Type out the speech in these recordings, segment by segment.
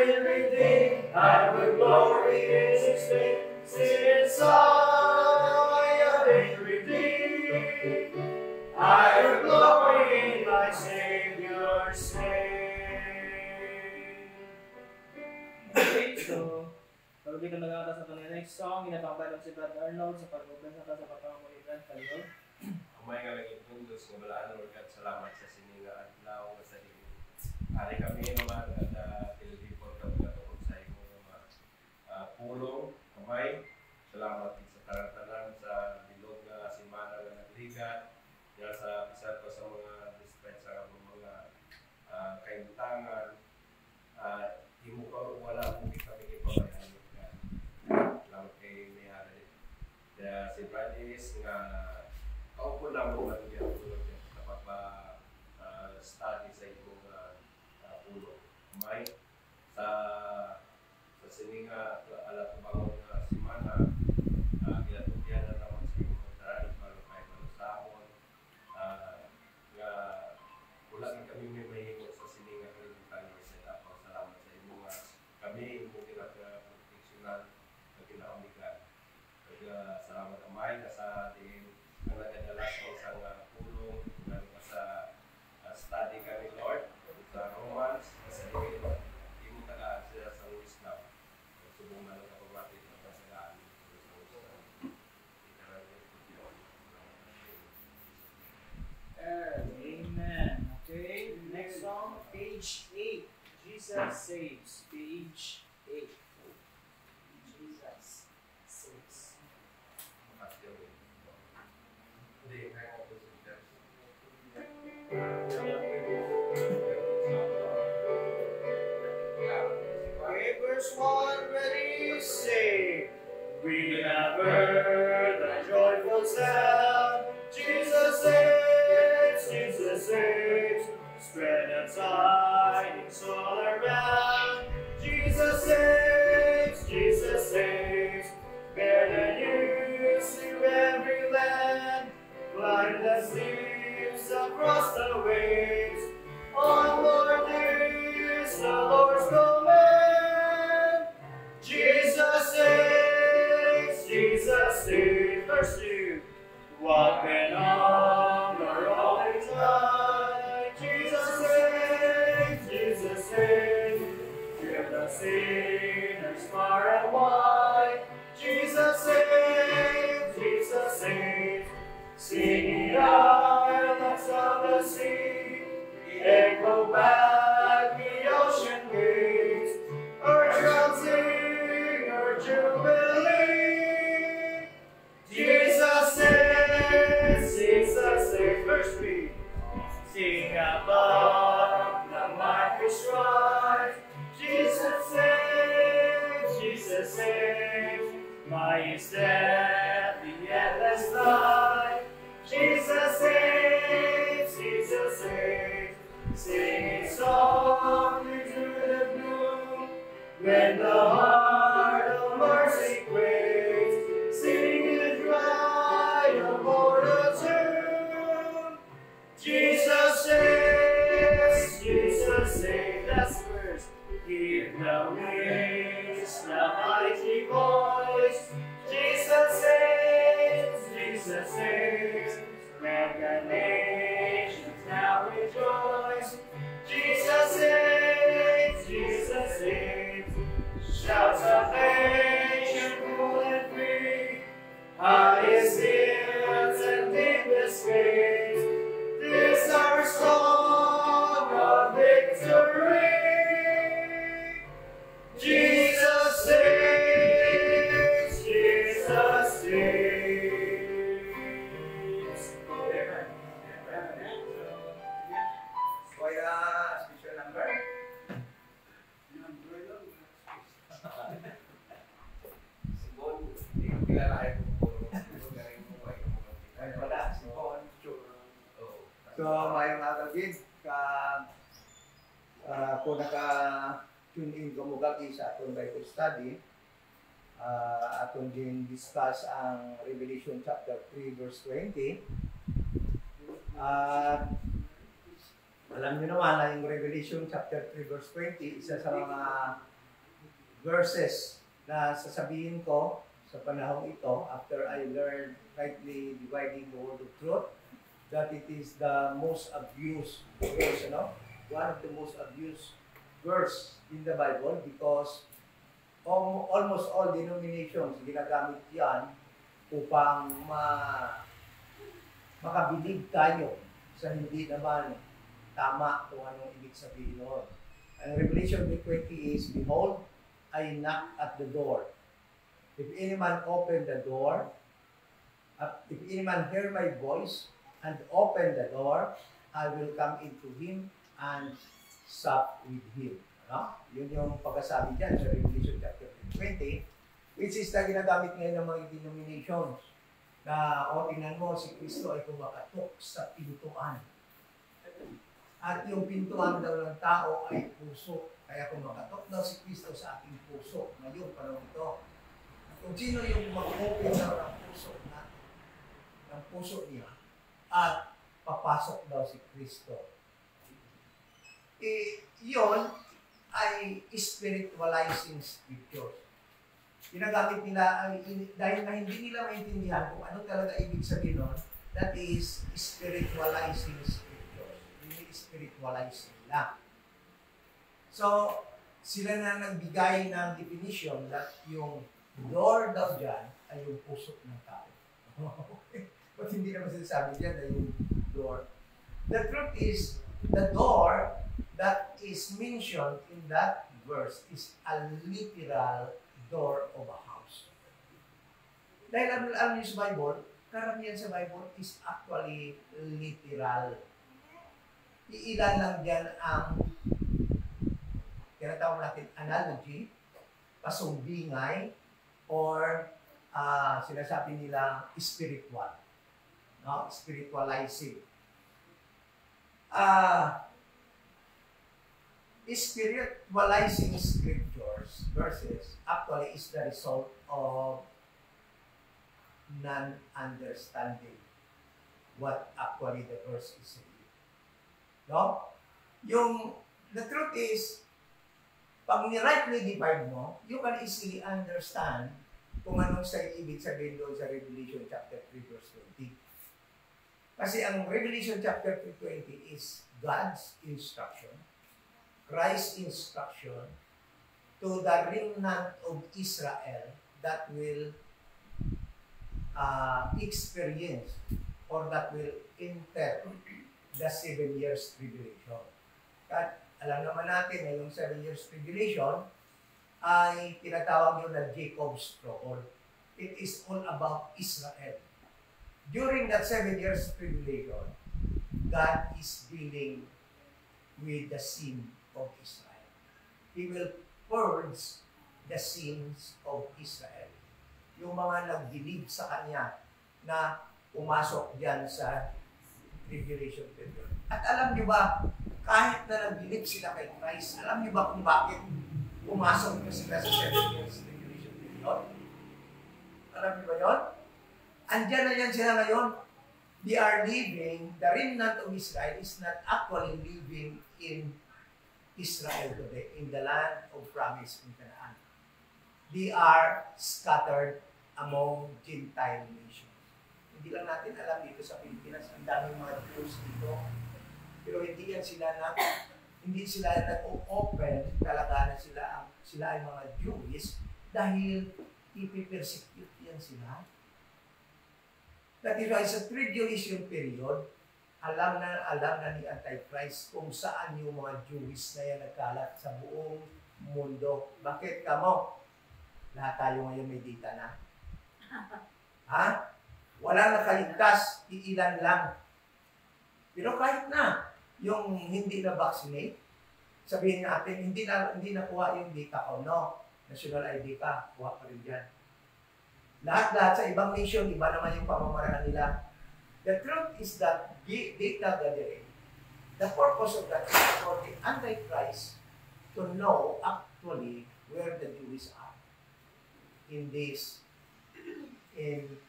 will redeem, I will glory in His name. Since I have been redeemed, I will glory in my Savior's name. Okay, so bago dito nag-aatas na ito ng next song, inatambay lang si Brad Arnold sa pag-umpisa sa pagkakamulitan kayo. Umay nga lang itundos ng balaan Lord at salamat sa sininga at lao sa iyo. Ari kami naman at tilipon kami katungkol sa imo mga pulong, kamay. Salamat sa tarantanan sa bilog na simana na nagligat. Diyan sa bisan ko sa mga dispensa ng mga kaintangan. Imo ka wala mo kami ipabayaan. Salamat kay Mihari. Kaya si Bradis nga kaupo lang mo man niya kapag study sa iyong pulong. May sa sininga alat bangon na simana kinatugyan na naman sa iyong pagdaran para kahit malusahon nga wala nga kami may mahimo sa sininga kalimutan sa tapos salamat sa imo nga kami mo kinaka-professional na kinaumigan. Kaya salamat amay na sa ating ang nagadala sa isang pulong na sa study kami Lord sa Romans sa imo taga sila sa wisdom subong na lang kapabati ng kasagaan sa wisdom. Amen. Okay, next song, page 8. Jesus saves. Page 8. Jesus saves. Okay, verse 1, ready, say, we have heard the joyful sound. Jesus saves, spread a tidings all around. Jesus saves, bear the news to every land. Blind the sleeps across the waves. Onward is the Lord's command. Jesus saves, verse 2. Walking on the rolling tide. Jesus saves, give the sinners far and wide. Jesus saves, singing islands of the sea, echo back the ocean waves, earth shall sing her jubilee. Jesus saves, verse 3. Sing above the mighty strife. Jesus saves, my death, the endless life. Jesus saves, singing softly through the gloom. When the heart of mercy quakes, sing the cry of mortal tomb. Jesus saves, that's the verse. Give the wings, the mighty voice. Jesus saves, let the nations now rejoice. Jesus saves, shouts of nation full and free, highest hills and deepest waves, this our song of victory. Jesus saves, Kuya, special number? Sibon, hindi ko kilala ko ay wala, sibon. So, mayroong agagid kung naka-tune in gumugagi sa atong Bible study, atong din discuss ang Revelation chapter 3 verse 20. Alam niyo naman na yung Revelation chapter 3 verse 20, isa sa mga verses na sasabihin ko sa panahong ito after I learned rightly dividing the word of truth, that it is the most abused verse, one of the most abused verse in the Bible because almost all denominations ginagamit yan upang makabilib tayo sa hindi naman tama kung anong ibig sabihin noon. Ang Revelation 3:20 is, "Behold, I knock at the door. If any man open the door, if any man hear my voice and open the door, I will come into him and sup with him." Yun yung pagkasabi dyan sa Revelation chapter 20, which is na ginagamit ngayon ng mga denominations na, tingnan mo, si Kristo ay kumakatok sa pintuan. At yung pintuan daw ng tao ay puso. Kaya kumakatok daw si Kristo sa ating puso ngayong panahon ito. Kung sino yung mag-open daw ng puso natin, ng puso niya, at papasok daw si Kristo. Yun ay spiritualizing scriptures. Ginagamit nila, dahil na hindi nila maintindihan kung ano talaga ibig sabihin nun, that is spiritualizing scriptures. Spiritualizing lang. So, sila na nagbigay ng definition that yung door daw dyan ay yung puso ng tao. But hindi naman sinasabi dyan na yung door. The truth is, the door that is mentioned in that verse is a literal door of a house. Dahil alam niyo sa Bible, karamihan sa Bible is actually literal. Iilan lang dyan ang tinatawag natin analogy, pasumbingay, or sinasabi nila spiritual. Spiritualizing. Spiritualizing scriptures, verses, actually is the result of non-understanding what actually the verse is saying. The truth is, pag ni-rightly divide mo, you can easily understand kung anong ibig sabihin doon sa Revelation chapter 3 verse 20. Kasi ang Revelation chapter 3:20 is God's instruction, Christ's instruction to the remnant of Israel that will experience or that will enter the 7 years tribulation. At alam naman natin na yung 7 years tribulation ay tinatawag yun na Jacob's trouble. It is all about Israel. During that 7 years tribulation, God is dealing with the sin of Israel. He will purge the sins of Israel. Yung mga nagbilib sa Kanya na pumasok diyan sa tribulation period. At alam niyo ba, kahit na nagbilib sila kay Christ, alam niyo ba kung bakit pumasok na sila sa 7 years tribulation period? Alam niyo ba yun? Andiyan na yan sila ngayon. They are living, the remnant of Israel is not actually living in Israel today, in the land of promise in Canaan. They are scattered among Gentile nations. Hindi lang natin alam dito sa Pilipinas, ang daming mga Jews dito. Pero hindi sila nag-open talaga na sila ay mga Jewish dahil ipipersecute yan sila. That is why sa tribulation period, alam na ni Antichrist kung saan yung mga Jewish na yan nagkalat sa buong mundo. Bakit kamo? Lahat tayo ngayon may data na. Ha? Walang nakaligtas, iilan lang. Pero kahit na, yung hindi na vaccinate, sabihin natin, hindi na kuha yung data ko, no? National ID ka, kuha pa rin dyan. Lahat sa ibang nation, iba naman yung pamamaraan nila. The truth is that data gathering, the purpose of that is for the Antichrist to know actually where the Jews are in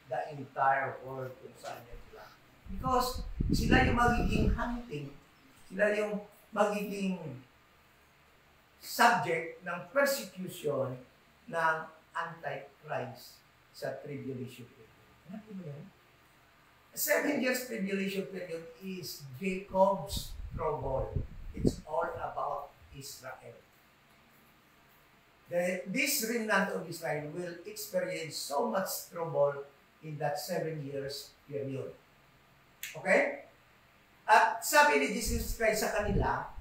the entire world kung saan yan sila. Because sila yung magiging hunting, sila yung magiging subject ng persecution ng Antichrist sa tribulation period. Ano mo yan? 7 years tribulation period is Jacob's trouble. It's all about Israel. This remnant of Israel will experience so much trouble in that 7 years period. Okay? At sabi ni Jesus Christ sa kanila,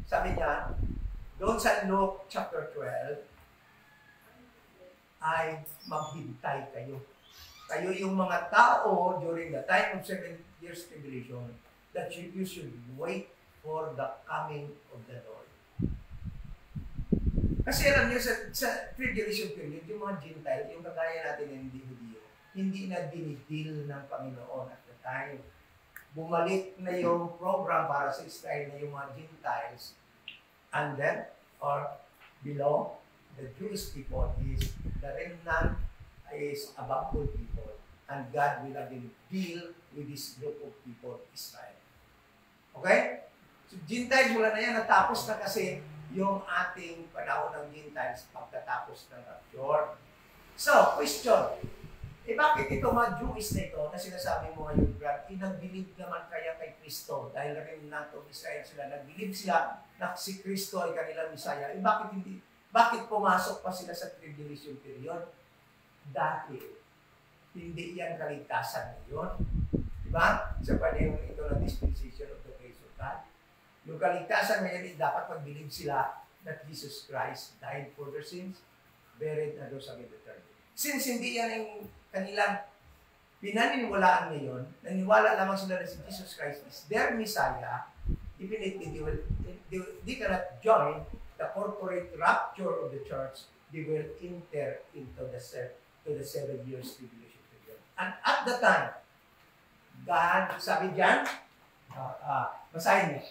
sabi niya, doon sa Luke chapter 12, ay maghintay kayo. Kayo yung mga tao during the time of 7 years tribulation that you should wait for the coming of the Lord. Kasi alam niyo, sa tribulation period, yung mga Gentile, yung kagaya natin na hindi Hudiyo, hindi na dinidil ng Panginoon at the time. Bumalik na yung program para sa Israel na yung mga Gentiles, and then, or below, the Jewish people is, the remnant is above all people, and God will again deal with this group of people, Israel. Okay? So, Gentiles, wala na yan, natapos na kasi yung ating panahon ng Gentiles pagkatapos ng rapture. So, question, bakit ito mga Jewish na ito na sinasabi mo ngayon, Brad, nag-believe naman kaya kay Kristo dahil rin nato Israel sila, nag-believe sila na si Kristo ay kanilang Messiah. Bakit pumasok pa sila sa tribulation period? Dahil hindi yan kaligtasan ngayon. Diba? Sa panahon ito ng dispensation of the grace of God. Yung kaligtasan ngayon, dapat mag-believe sila that Jesus Christ died for their sins, buried and rose again the third day. Since hindi yan yung kanilang pinaniniwalaan ngayon, naniwala lamang sila na si Jesus Christ is their Messiah, definitely they cannot join the corporate rapture of the church. They will enter into the 7 years tribulation period. And at the time, God, sabi dyan, basahin niyo,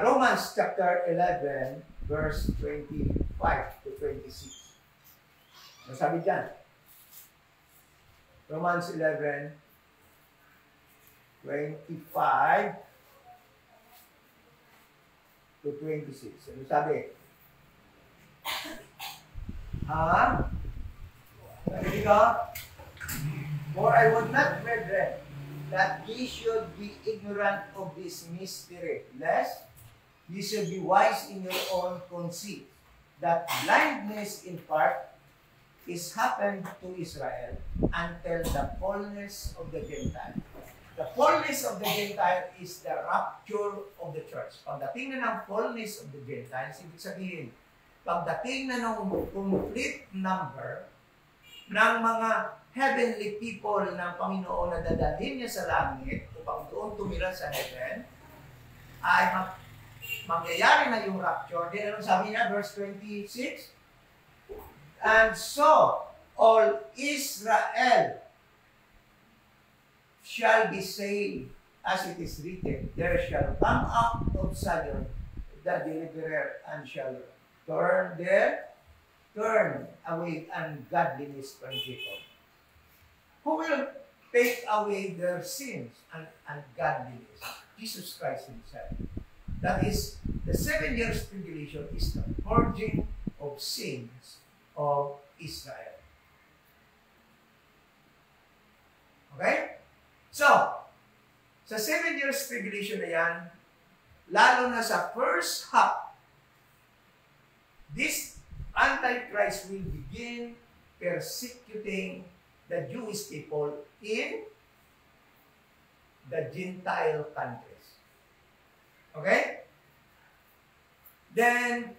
Romans chapter 11, verse 25 to 26. Sabi dyan, Romans 11, 25 to 26. Ano sabi? Sabi ko, for I would not, brethren, that ye should be ignorant of this mystery, lest ye should be wise in your own conceit, that blindness in part is happened to Israel until the fullness of the Gentile. The fullness of the Gentile is the rapture of the church. Pagdating na ng fullness of the Gentiles, ibig sabihin, pagdating na ng complete number ng mga heavenly people ng Panginoon na dadalhin niya sa langit upang doon tumira sa heaven, ay mangyayari na yung rapture. Then ano sabi niya, verse 26? And so, all Israel shall be saved, as it is written, there shall come out of Zion the deliverer, and shall turn away ungodliness from Jacob. Who will take away their sins and ungodliness? Jesus Christ himself. That is, the 7 years tribulation is the purging of sins of Israel. Okay? So, sa 7 years tribulation na yan, lalo na sa first half, this Antichrist will begin persecuting the Jewish people in the Gentile countries. Okay? Then,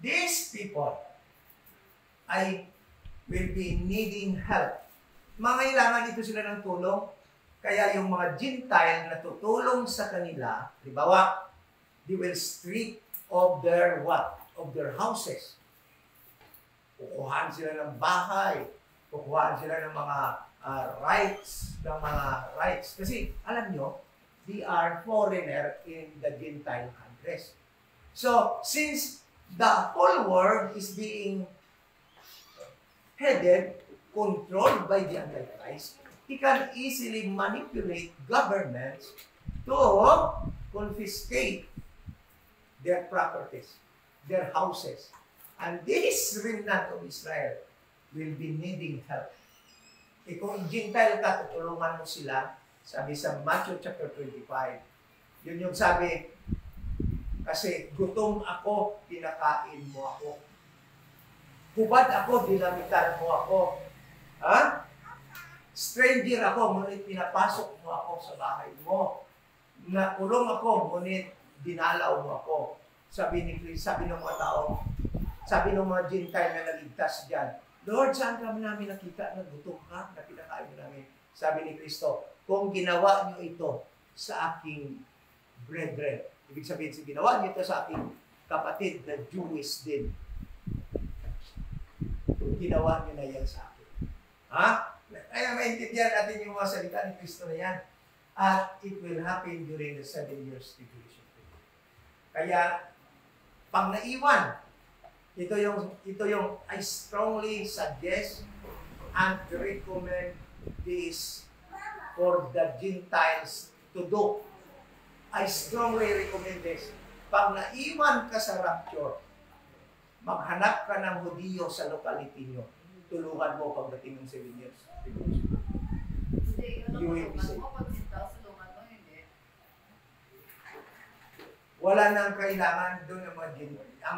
these people will be needing help. Mangailangan ito sila ng tulong, kaya yung mga Gentile na tutulong sa kanila, halimbawa, they will strip of their what? Of their houses. Kukuhaan sila ng bahay, kukuhaan sila ng mga rights. Kasi, alam nyo, they are foreigner in the Gentile countries. So, since the whole world is being headed, controlled by the Antichrist, he can easily manipulate governments to confiscate their properties, their houses. And this remnant of Israel will be needing help. Kung Gentile ka, tutulungan mo sila, sabi sa Matthew chapter 25, yun yung sabi, kasi gutom ako, pinakain mo ako. Hubad ako, dinamitan mo ako. Ha? Stranger ako, ngunit pinapasok mo ako sa bahay mo. Nakulong ako, ngunit dinalaw mo ako. Sabi ni Christ, sabi ng mga tao, sabi ng mga Gentile na naligtas dyan, Lord, saan kami namin nakita na gutom ka, na pinakain mo namin? Sabi ni Kristo, kung ginawa niyo ito sa aking brethren, ibig sabihin, ginawa niyo ito sa aking kapatid na Jewish din, ginawa niyo na yan sa akin. Ha? Kaya maintindihan natin yung mga salita ni Kristo na yan. At it will happen during the 7 years tribulation period. Kaya, pag naiwan, ito yung I strongly suggest and recommend this for the Gentiles to do. I strongly recommend this. Pag naiwan ka sa rapture, maghanap ka ng Hudiyo sa locality nyo. Tulungan mo pagdating ng 7 years. You will be saved. Wala nang kailangan doon ang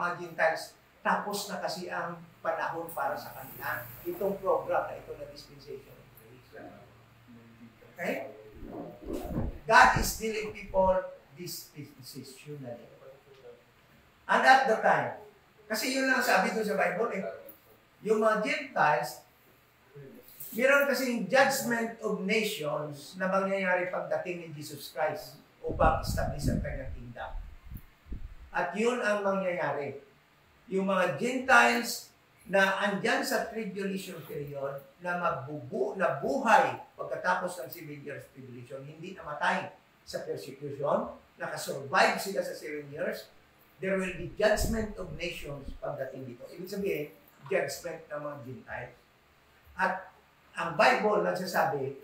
mga Gentiles. Tapos na kasi ang panahon para sa kanila. Itong program na ito na dispensation of grace. Okay? God is dealing people dispensationally. And at the time, kasi yun lang sabi doon sa Bible, yung mga Gentiles, meron kasing judgment of nations na mangyayari pagdating ni Jesus Christ upang establish ang kanyang kingdom. At yun ang mangyayari. Yung mga Gentiles na andyan sa tribulation period na buhay pagkatapos ng 7 years tribulation, hindi namatay sa persecution, nakasurvive sila sa 7 years, there will be judgment of nations pagdating dito. Ibig sabihin, judgment ng mga Gentiles. At ang Bible nagsasabi,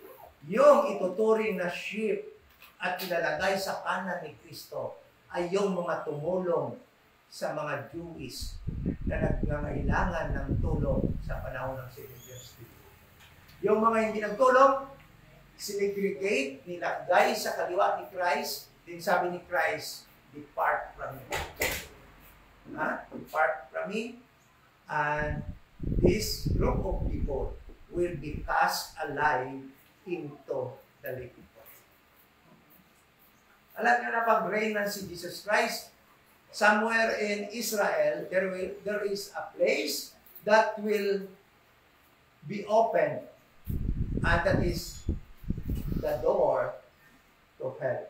yung ituturing na sheep at ilalagay sa kanan ni Kristo ay yung mga tumulong sa mga Jewish na nangangailangan ng tulong sa panahon ng 7 years. Yung mga hindi nagtulong, sinegregate, nilagay sa kaliwa ni Christ, din sabi ni Christ, depart from me. Depart from me, and this group of people will be cast alive into the lake of fire. Alam niyo na pag-reign ng si Jesus Christ, somewhere in Israel, there is a place that will be open, and that is the door to hell.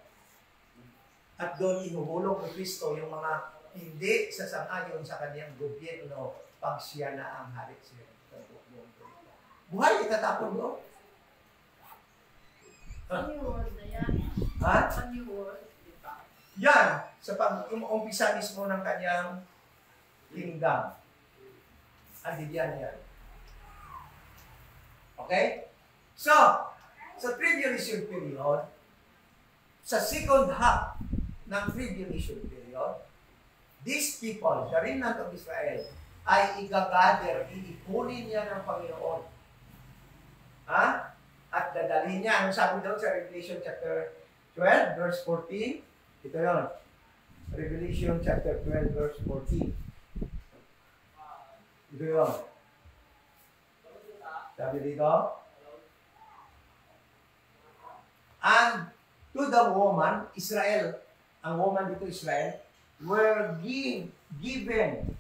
At doon inuhulog ni Kristo yung mga hindi sasang-ayon sa kanyang gobyerno pag siya na ang hari siya. Buhay itatapon doon. New world na yan. Ha? New world. Yan, sa pag-umpisa mismo ng kanyang kingdom. Andiyan yan. Okay? So, sa tribulation period, sa second half ng tribulation period, these people, the remnant of Israel, ay igagather, iikunin niya ng Panginoon. Ha? At dadalhin niya, anong sabi doon sa Revelation chapter 12, verse 14? Ito yun. Revelation chapter 12, verse 14. Ito yun. Sabi dito, and to the woman, Israel, ang woman dito Israel, were given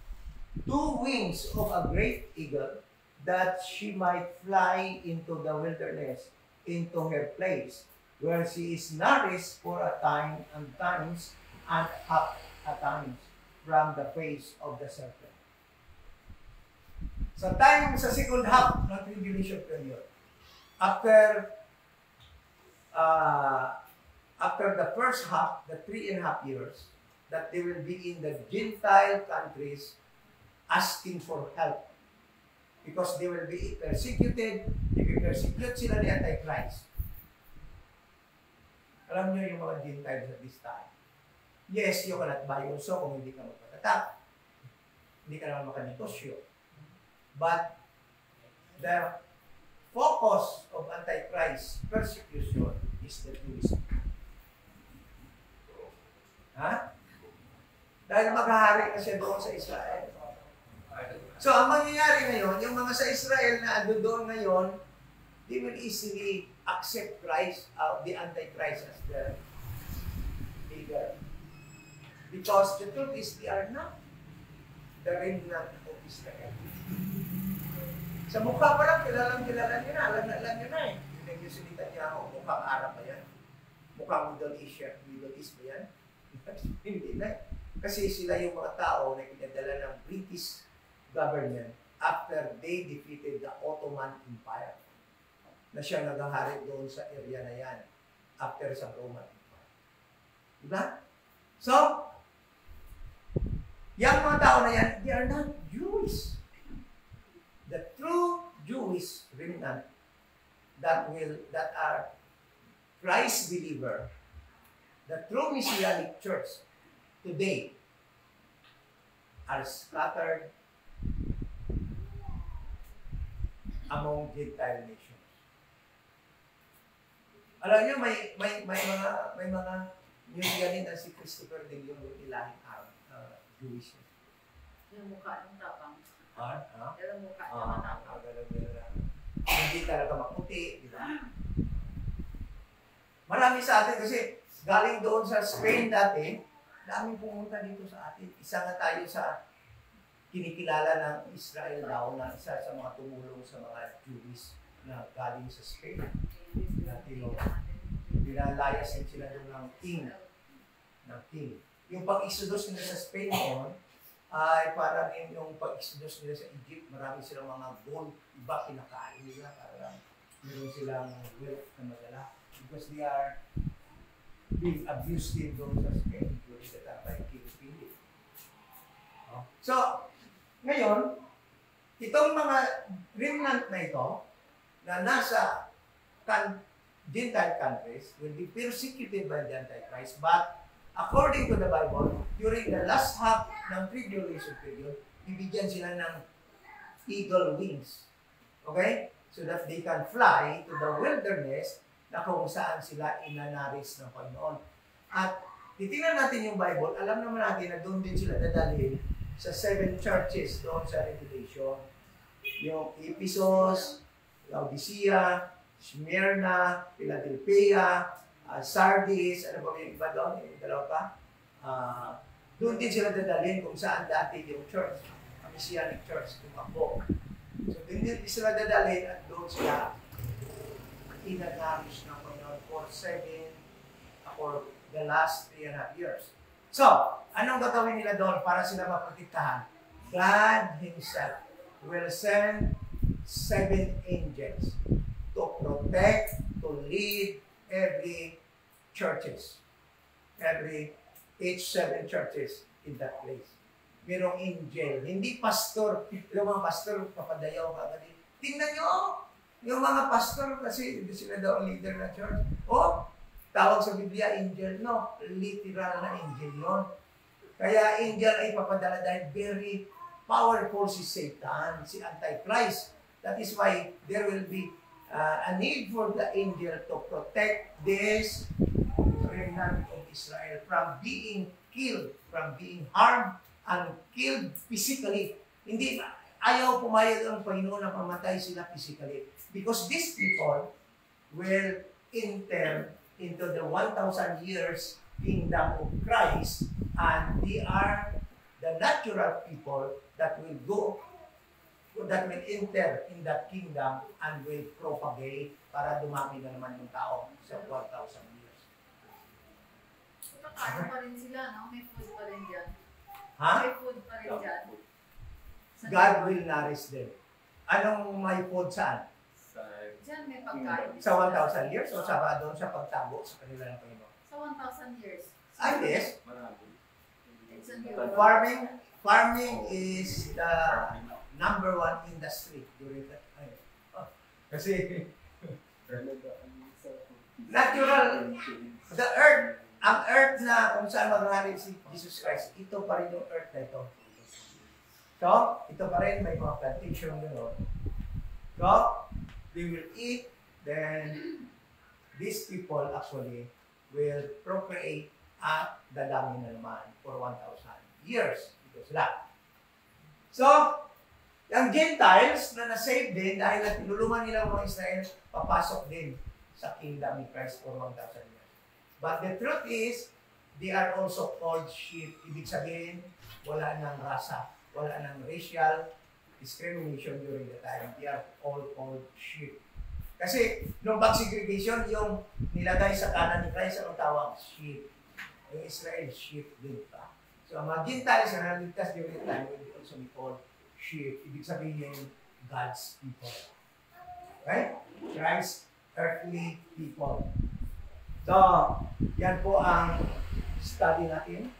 2 wings of a great eagle, that she might fly into the wilderness, into her place, where she is nourished for a time and times and half a times from the face of the serpent. Sa second half ng tribulation period, after the first half, the 3.5 years, that they will be in the Gentile countries asking for help. Because they will be persecuted, i-persecute sila ni Antichrist. Alam niyo yung mga Gentiles at this time. Yes, you cannot buy also kung hindi ka magpatatak. Hindi ka naman makanegosyo. But the focus of Antichrist persecution is the Jewish people. Ha? Dahil maghahari kasi doon sa Israel. So, ang mangyayari ngayon, yung mga sa Israel na ando doon ngayon, they will easily accept Christ, the Antichrist as their leader. Because the truth is, they are not the remnant of Israel. Sa mukha pa lang, kilala nyo na, alam nyo na eh. Yung nagsisilita niya ako, mukhang Arab ba yan? Mukhang Middle East ba yan? Hindi na eh. Kasi sila yung mga tao na pinadala ng British government after they defeated the Ottoman Empire. Na siya naghahari doon sa area na yan after sa Roman Empire. Diba? So, yung mga tao na yan, they are not Jewish. The true Jewish remnant that are Christ believer, the true Messianic church today are scattered among Gentile nations. Alam niyo, may mga Messianic na si Christopher de Leon ilahing Jewish. Yung mukha ng tapang. Ha? Yung mukha ng matapang. Hindi talaga maputi, di ba? Marami sa atin kasi galing doon sa Spain dati, daming pumunta dito sa atin. Isa nga tayo sa kinikilala ng Israel daw na isa sa mga tumulong sa mga Jewish na galing sa Spain. Latino. Pinalayas din sila doon ng king. Yung pag-exodus nila sa Spain noon, ay para rin yung pag-exodus nila sa Egypt. Marami silang mga gold, iba kinakain nila para meron silang wealth na madala. Because they are being abused din doon sa Spain during the time by King Philip. So, ngayon, itong mga remnant na ito na nasa Gentile countries will be persecuted by the Antichrist, but according to the Bible, during the last half ng tribulation period, bibigyan sila ng eagle wings. Okay? So that they can fly to the wilderness na kung saan sila inanaris ng Panginoon. At titingnan natin yung Bible, alam naman natin na doon din sila dadalhin sa 7 churches doon sa Revelation. Yung Ephesus, Laodicea, Smyrna, Philadelphia, Sardis, ano ba yung iba doon? Yung dalawa pa? Doon din sila dadalhin kung saan dati yung church, ang Messianic church, tumakbo. So doon din sila dadalhin at doon sila inanaris ng Panginoon for the last 3.5 years. So, anong gagawin nila doon para sila maprotektahan? God Himself will send 7 angels to protect, to lead every churches. Each 7 churches in that place. Merong angel. Hindi pastor. Yung mga pastor, papadayaw ka agad. Tingnan nyo, yung mga pastor, kasi hindi sila daw ang leader ng church. Tawag sa Biblia, angel. No, literal na angel yun. Kaya angel ay papadala dahil very powerful si Satan, si Antichrist. That is why there will be a need for the angel to protect this remnant of Israel from being killed, from being harmed and killed physically. Hindi, ayaw pumayag ang Panginoon na pamatay sila physically. Because these people will enter into the 1,000 years kingdom of Christ, and they are the natural people that will enter in that kingdom and will propagate para dumami na naman yung tao sa 1,000 years. Kakain pa rin sila, no? May food pa rin dyan. Ha? May food pa rin dyan. God will nourish them. Anong may food saan? Dyan may pagkain. Sa 1,000 years o sa doon sa pagtago sa kanila ng Panginoon? Sa 1,000 years. Yes. It's a new Farming is the number 1 industry during that time. Kasi natural, the earth ang earth na kung saan maghahalin si Jesus Christ, ito pa rin yung earth na ito. So, ito pa rin, may mga plantation gano'n. So, they will eat, then these people actually will procreate at dadami na naman for 1,000 years. Ito sila. So, yung Gentiles na na-save din dahil na tinulungan nila mga Israel, papasok din sa kingdom ni Christ for 1,000 years. But the truth is, they are also called sheep. Ibig sabihin, wala nang rasa, wala nang racial discrimination during the time. They are all called sheep. Kasi, nung pag-segregation, yung nilagay sa kanan ni Christ, ang tawag sheep. Yung Israel, sheep din pa. So, ang mga Gentiles na naligtas during the time will also be called sheep. Ibig sabihin, God's people. Right? Christ's earthly people. So, yan po ang study natin.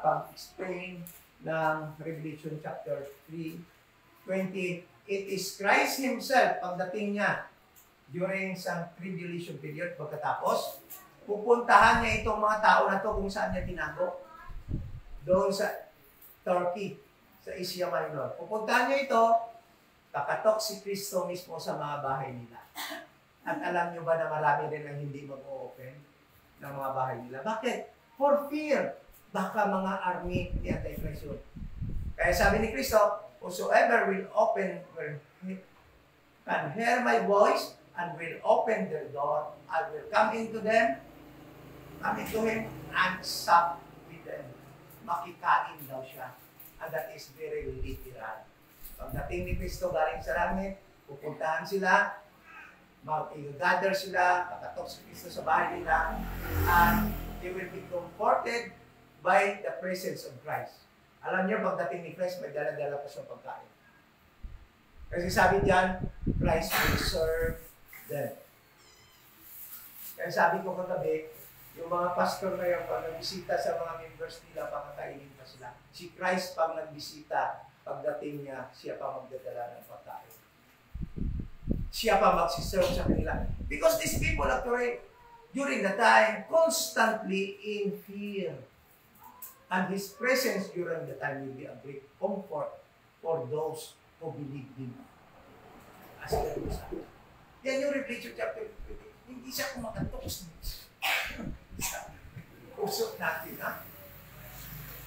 Pag-explain ng Revelation chapter 3:20. It is Christ Himself, pagdating niya during sa tribulation period, pagkatapos, pupuntahan niya itong mga tao na to kung saan niya tinago. Doon sa Turkey, sa Asia Minor. Pupuntahan niya ito, kakatok si Kristo mismo sa mga bahay nila. At alam niyo ba na marami rin ang hindi mag-o-open ng mga bahay nila? Bakit? For fear. Baka mga army ni Antichrist yun. Kaya sabi ni Kristo, whosoever will open, can hear my voice, and will open their door, I will come into them, come into him, and sup with them. Makikain daw siya. And that is very literal. Pagdating ni Kristo galing sa langit, pupuntahan sila, mag-gather sila, kakatok si Kristo sa bahay nila, and they will be comforted by the presence of Christ. Alam niyo, pagdating ni Christ, may dala-dala pa siyang pagkain. Kasi sabi diyan, Christ will serve them. Kaya sabi ko kagabi, yung mga pastor ngayon, pag nagbisita sa mga members nila, pakakainin pa sila. Si Christ, pag nagbisita, pagdating niya, siya pa magdadala ng pagkain. Siya pa magsiserve sa kanila. Because these people actually, during the time, constantly in fear. And His presence during the time will be a great comfort for those who believe in Him. As Jerusalem. Yan yung Revelation chapter 20. Hindi siya kumakatok sa puso natin, ha?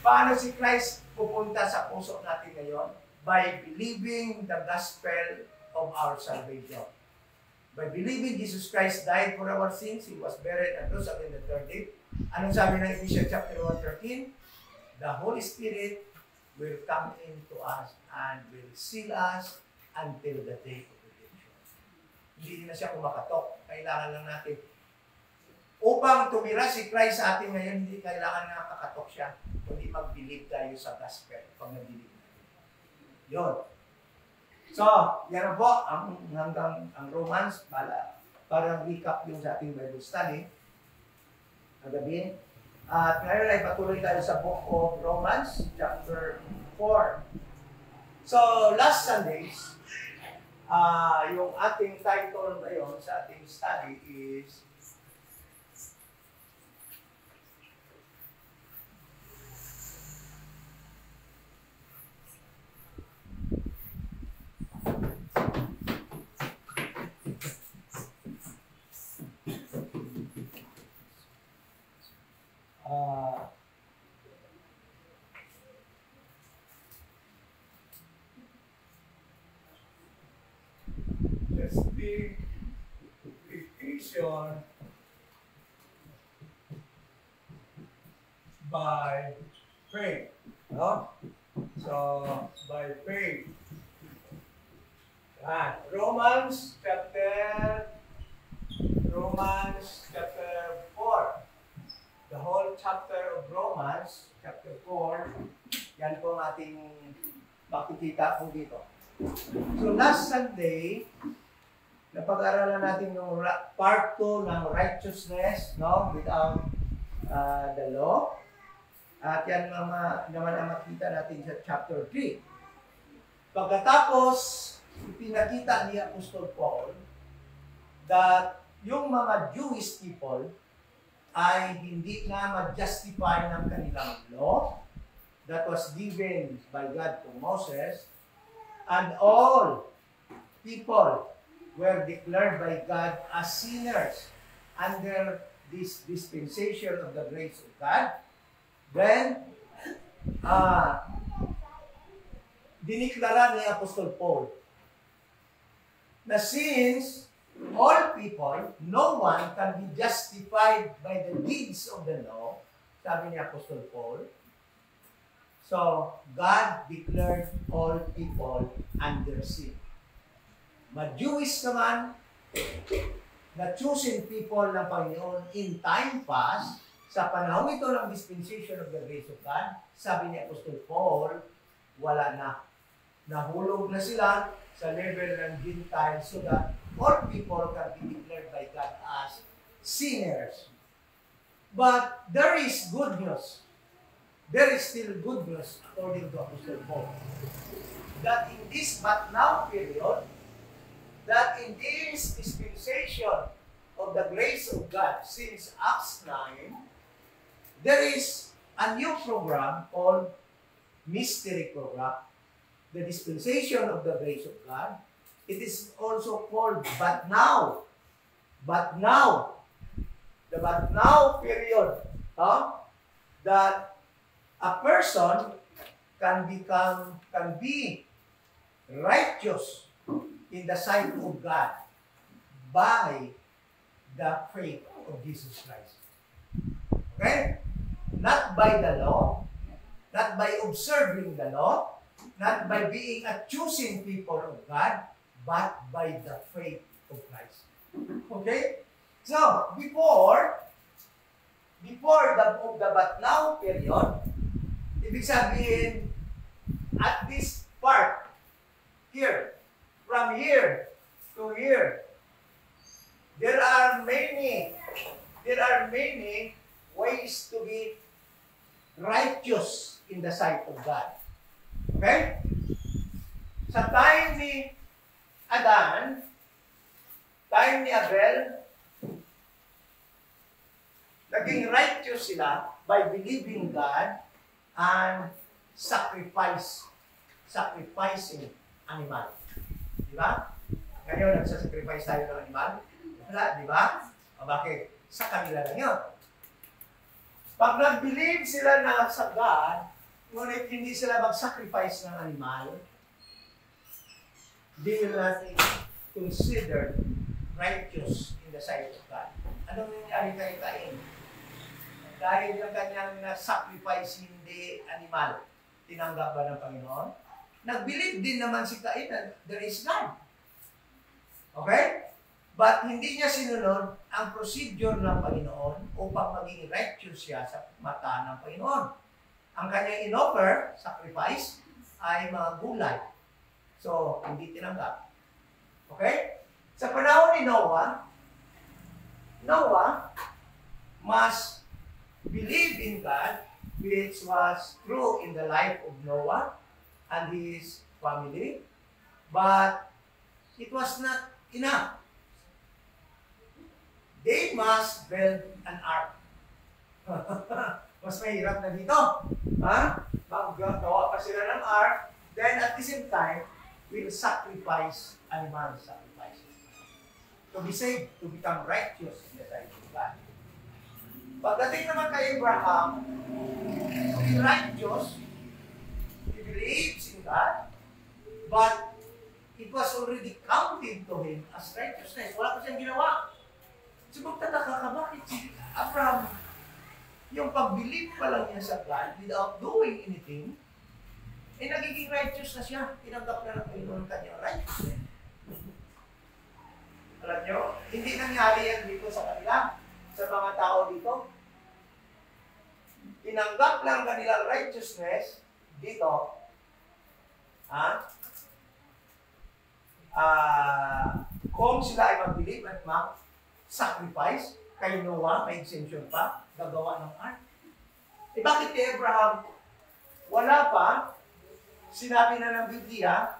Paano si Christ pupunta sa puso natin ngayon? By believing the gospel of our salvation. By believing Jesus Christ died for our sins, He was buried and rose again the third day. Anong sabi ng Ephesians chapter 1:13? The Holy Spirit will come into us and will seal us until the day of redemption. Hindi na siya kumakatok. Kailangan lang natin. Upang tumira si Christ sa atin ngayon, hindi kailangan na kakatok siya, kundi mag-believe tayo sa gospel pag nag-believe natin. Yun. So, yan po ang hanggang ang Romans, para recap yung sa ating Bible study. Nagabi. At ngayon ay patuloy tayo sa book of Romans, chapter 4. So, last Sundays, yung ating title ngayon sa ating study is justification by faith. No? So, by faith. Romans chapter 4. The whole chapter of Romans, chapter 4, yan po ang ating makikita po dito. So last Sunday, napag-aralan natin yung part 2 ng righteousness, no, without the law. At yan naman ang makita natin sa chapter 3. Pagkatapos, pinakita ni Apostol Paul that yung mga Jewish people ay hindi na ma-justify ng kanilang law that was given by God to Moses, and all people were declared by God as sinners under this dispensation of the grace of God. Then, diniklara ni Apostol Paul na since all people, no one can be justified by the deeds of the law, sabi ni Apostol Paul. So, God declared all people under sin. Ma-Jewish naman, na chosen people ng Panginoon in time past, sa panahon ito ng dispensation of the grace of God, sabi ni Apostol Paul, wala na. Nahulog na sila sa level ng Gentiles so that all people can be declared by God as sinners. But there is good news. There is still good news according to Apostle Paul. That in this but now period, that in this dispensation of the grace of God since Acts 9, there is a new program called Mystery Program, the dispensation of the grace of God. It is also called But Now. But Now. The But Now period. That a person can be righteous in the sight of God by the faith of Jesus Christ. Okay? Not by the law, not by observing the law, not by being a choosing people of God, but by the faith of Christ. Okay? So, before the but now period, ibig sabihin, at this part, here, from here to here, there are many ways to be righteous in the sight of God. Okay? Sa time ni Adan, time ni Abel, naging righteous sila by believing God and sacrificing animal. Di ba? Ngayon, nagsasacrifice tayo ng animal. Wala, di ba? O bakit? Sa kanila lang yun. Pag nag-believe sila na sa God, ngunit hindi sila mag-sacrifice ng animal, they will not consider righteous in the sight of God. Anong nangyari kay Cain? Dahil yung kanyang sacrifice hindi animal, tinanggap ba ng Panginoon? Nag-believe din naman si Cain na there is God. Okay? But hindi niya sinunod ang procedure ng Panginoon upang maging righteous siya sa mata ng Panginoon. Ang kanyang in-offer, sacrifice, ay mga gulay. So, hindi tinanggap. Okay? Sa panahon ni Noah must believe in God, which was true in the life of Noah and his family, but it was not enough. They must build an ark. Mas mahirap na dito. Magawa pa sila ng ark, then at the same time, will sacrifice animal sacrifices. To be saved, to become righteous in the sight of God. Pagdating naman kay Abraham, to be righteous, he believes in God, but it was already counted to him as righteousness. Wala pa siyang ginawa. So magtataka ka, bakit si Abraham, yung pag-believe pa lang niya sa God without doing anything, nagiging righteous na siya. Tinanggap na ng Panginoon kanyang righteousness. Alam nyo, hindi nangyari yan dito sa kanila, sa mga tao dito. Tinanggap lang kanilang righteousness dito. Kung sila ay mag-believe at sacrifice, kay Noah, may exemption pa, gagawa ng ark. Bakit kay Abraham, wala pa, sinabi na ng Biblia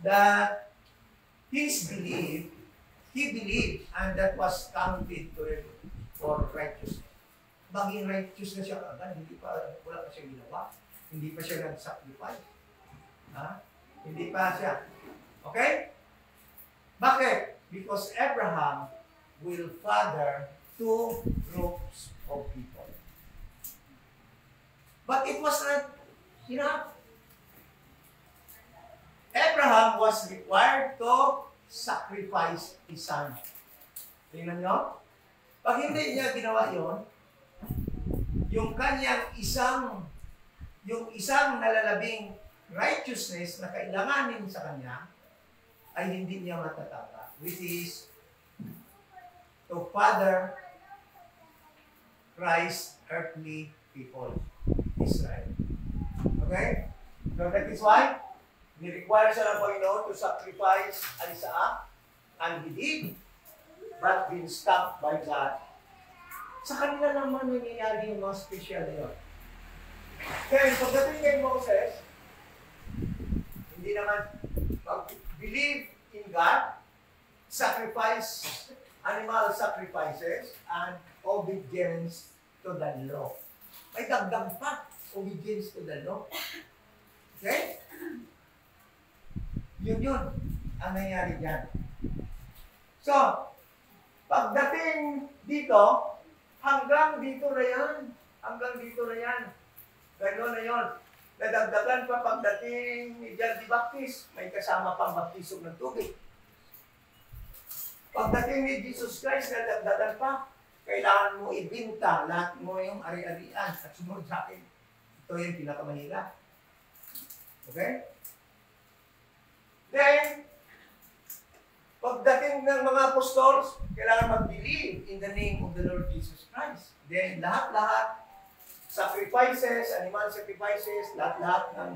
that he believed, and that was counted to him for righteousness. maging righteous na siya agad. Wala pa siya ginawa. Hindi pa siya nag-sacrifice. Ha? Hindi pa siya. Okay? Bakit? Because Abraham will father two groups of people. But it was not enough. Abraham was required to sacrifice his son. Tingnan nyo? Pag hindi niya ginawa yon, yung kanyang isang nalalabing righteousness na kailanganin sa kanya ay hindi niya matatapa, which is to father Christ's earthly people, Israel. Okay? So that is why ni-require siya ng Panginoon to sacrifice Isaac, and he did, but been stopped by God. Sa kanila naman nangyayari yung mga special na yun. Kaya pagdating kay Moses, hindi naman mag-believe in God, sacrifice, animal sacrifices, and obedience to the law. May dagdag pa, obedience to the law. Okay? Yun ang nangyari dyan. So, pagdating dito, hanggang dito na yan. Gano'n na yun. Nadagdagan pa pagdating ni John the Baptist, may kasama pang baptisog ng tubig. Pagdating ni Jesus Christ, nadagdagan pa, kailangan mo ibinta lahat mo yung ari-arian at sumunod sa akin. Ito yung pinakamahirap. Okay? Then, pagdating ng mga apostles, kailangan mag-believe in the name of the Lord Jesus Christ. Then, lahat-lahat, sacrifices, animal sacrifices, lahat-lahat ng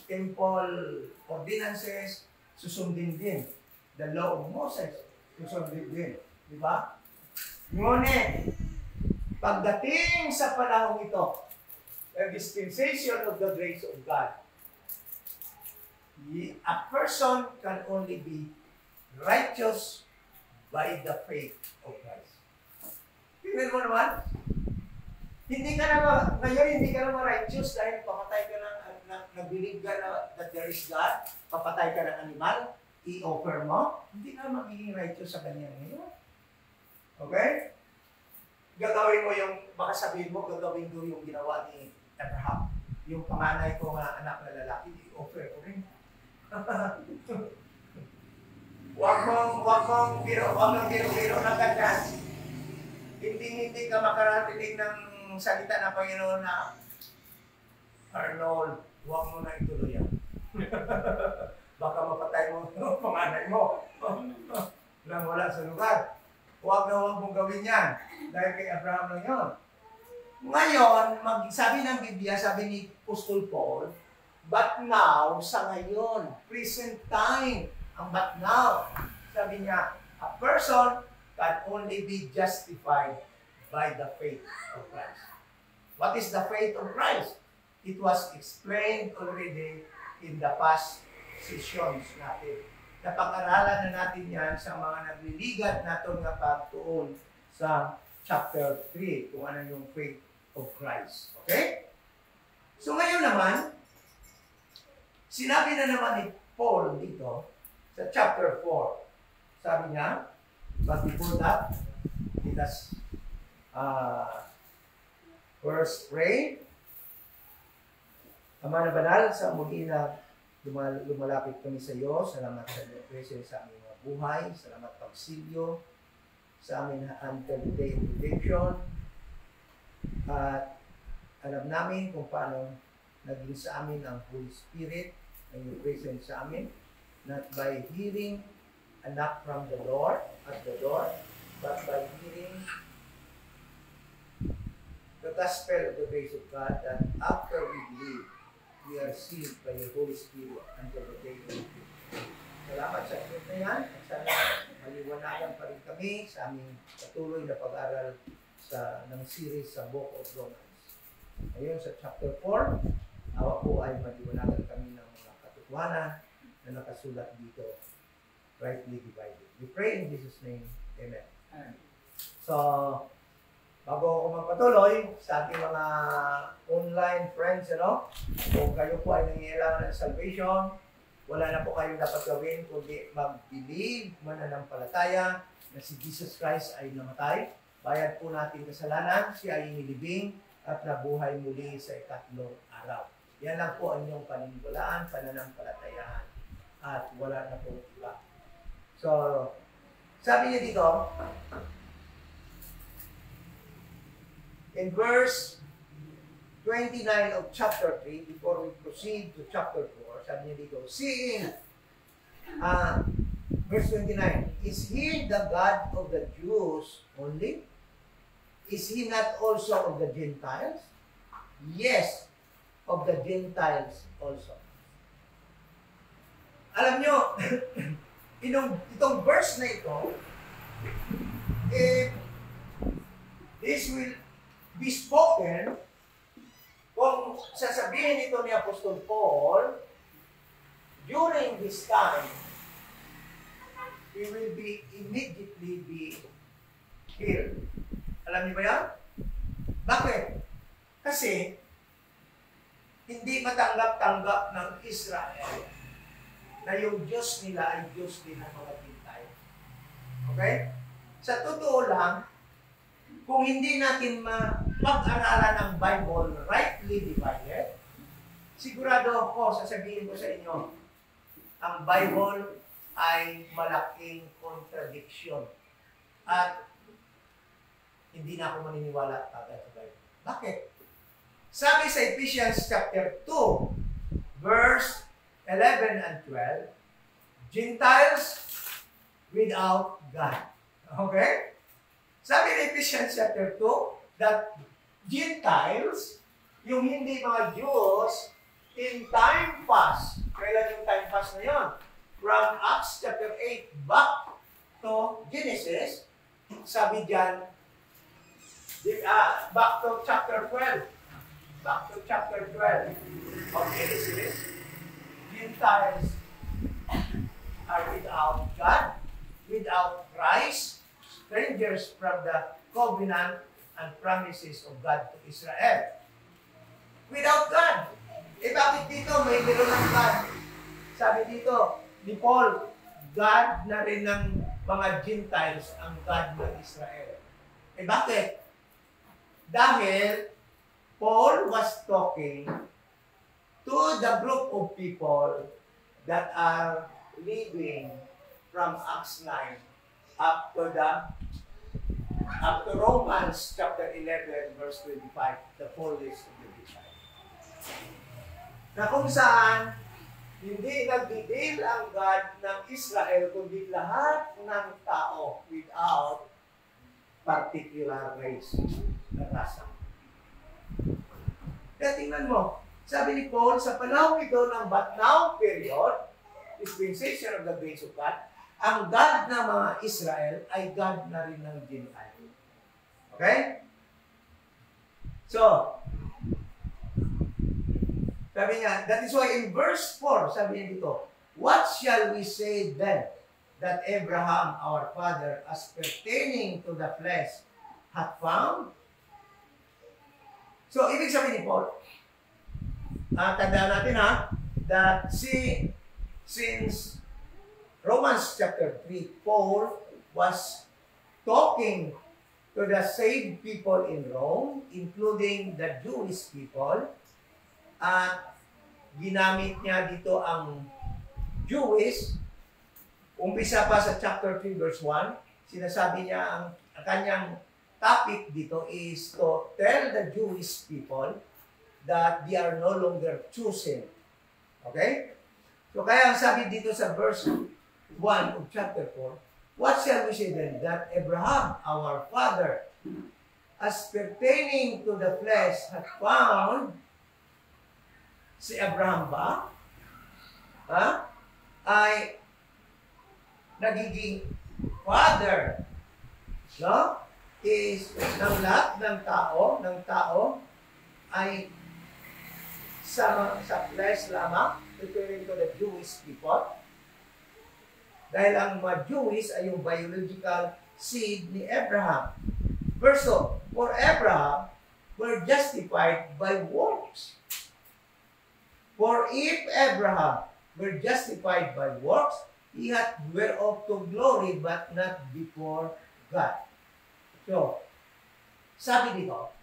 temple ordinances, susundin din. The law of Moses, susundin din. Di ba? Ngunit, pagdating sa panahong ito, the dispensation of the grace of God, a person can only be righteous by the faith of Christ. Tingnan mo naman, hindi ka na righteous dahil pamatay ka nag-believe ka na that there is God, papatay ka ng animal, i-offer mo, hindi ka magiging righteous sa kanya ngayon. Okay? Gagawin mo baka sabihin mo, gagawin ko yung ginawa ni Abraham. Yung panganay ko nga anak na lalaki, i-offer ko rin. Huwag mong biro-biro na ganyan. Hindi ka makarating ng salita ng Panginoon na, Arnold, huwag mo na ituloy yan. Baka mapatay mo ang panganay mo. Nang wala sa lugar. Huwag mong gawin yan. Dahil kay Abraham lang yun. Ngayon, sabi ng Biblia, sabi ni Apostol Paul, but now, sa ngayon, present time, ang but now, sabi niya, a person can only be justified by the faith of Christ. What is the faith of Christ? It was explained already in the past sessions natin. Napag-aralan na natin yan sa mga nagliligat natin nga pagtuon sa chapter 3, kung ano yung faith of Christ. Okay? So ngayon naman, sinabi na naman ni Paul dito sa chapter 4. Sabi niya, but before that, let us first pray. Ama na banal, sa muli na lumalapit kami sa iyo. Salamat sa iyong presence sa aming mga buhay. Salamat pagsilyo sa amin until the day of redemption. At alam namin kung paano naging sa amin ang Holy Spirit na yung presence sa amin. Not by hearing a knock from the Lord at the door, but by hearing the gospel of the grace of God, that after we believe, we are sealed by the Holy Spirit until the day of redemption. Salamat sa truth na yan. At sana maliwanagan pa rin kami sa aming patuloy na pag-aral ng series sa Book of Romans. Ngayon sa chapter 4, awa po ay maliwanagan kami ng mga katotohanan na nakasulat dito, rightly divided. We pray in Jesus' name. Amen. So, Bago ako magpatuloy sa ating mga online friends, kung kayo po ay nangyayalangan ng salvation, wala na po kayong dapat gawin kundi mag-believe, mananampalataya na si Jesus Christ ay namatay. Bayad po natin kasalanan, siya ay inilibing at nabuhay muli sa ikatlong araw. Yan lang po ang inyong paniniwalaan, pananampalatayaan. At wala na po iba. So, sabi niya dito, in verse 29 of chapter 3, before we proceed to chapter 4, sabi niya dito, seeing, verse 29, is He the God of the Jews only? Is He not also of the Gentiles? Yes, of the Gentiles also. Alam nyo, itong verse na ito, this will be spoken kung sasabihin ito ni Apostol Paul during this time, he will be immediately be killed. Alam niyo ba yan? Bakit? Kasi hindi matanggap-tanggap ng Israel na yung Diyos nila ay Diyos din ng mga Gentile. Okay? Sa totoo lang, kung hindi natin mag-aralan ng Bible rightly divided, sigurado ako, sasabihin ko sa inyo, ang Bible ay malaking contradiction. At hindi na ako maniniwala agad sa Bible. Bakit? Sabi sa Ephesians chapter 2, verse 11 and 12, Gentiles without God. Okay? Sabi in Ephesians chapter 2, that Gentiles, yung hindi mga Jews, in time past, kailan yung time past na yun? From Acts chapter 8 back to Genesis, sabi dyan, back to chapter 12. Back to chapter 12 of Genesis, Gentiles are without God, without Christ, strangers from the covenant and promises of God to Israel. Without God. Bakit dito may meron ng God? Sabi dito ni Paul, God na rin ng mga Gentiles ang God ng Israel. Bakit? Dahil Paul was talking to the group of people that are living from Acts 9 up to Romans chapter 11 verse 25, the fullness of the Gentile. Na kung saan hindi nagdidil ang God ng Israel kundi lahat ng tao without particular race na rasa. Kaya tingnan mo, sabi ni Paul, sa panahon ito ng but now period, dispensation of the grace of God, ang God ng mga Israel ay God na rin ng Gentile. Okay? So, sabi niya, that is why in verse 4, sabi niya dito, what shall we say then that Abraham, our father, as pertaining to the flesh, hath found? So, ibig sabihin ni Paul, tandaan natin that since Romans chapter 3, Paul was talking to the saved people in Rome, including the Jewish people, at ginamit niya dito ang Jewish. Umpisa pa sa chapter 3 verse 1, sinasabi niya ang kanyang topic dito is to tell the Jewish people that they are no longer chosen. Okay? So kaya ang sabi dito sa verse 1 of chapter 4, what shall we say then? That Abraham, our father, as pertaining to the flesh, hath found. Si Abraham ba? Ay nagiging father, no? Is ng lahat ng tao ay sa flesh lamang, referring to the Jewish people. Dahil ang mga Jewish ay yung biological seed ni Abraham. Verse 2, for Abraham were justified by works. For if Abraham were justified by works, he hath whereof to glory, but not before God. So, sabi dito,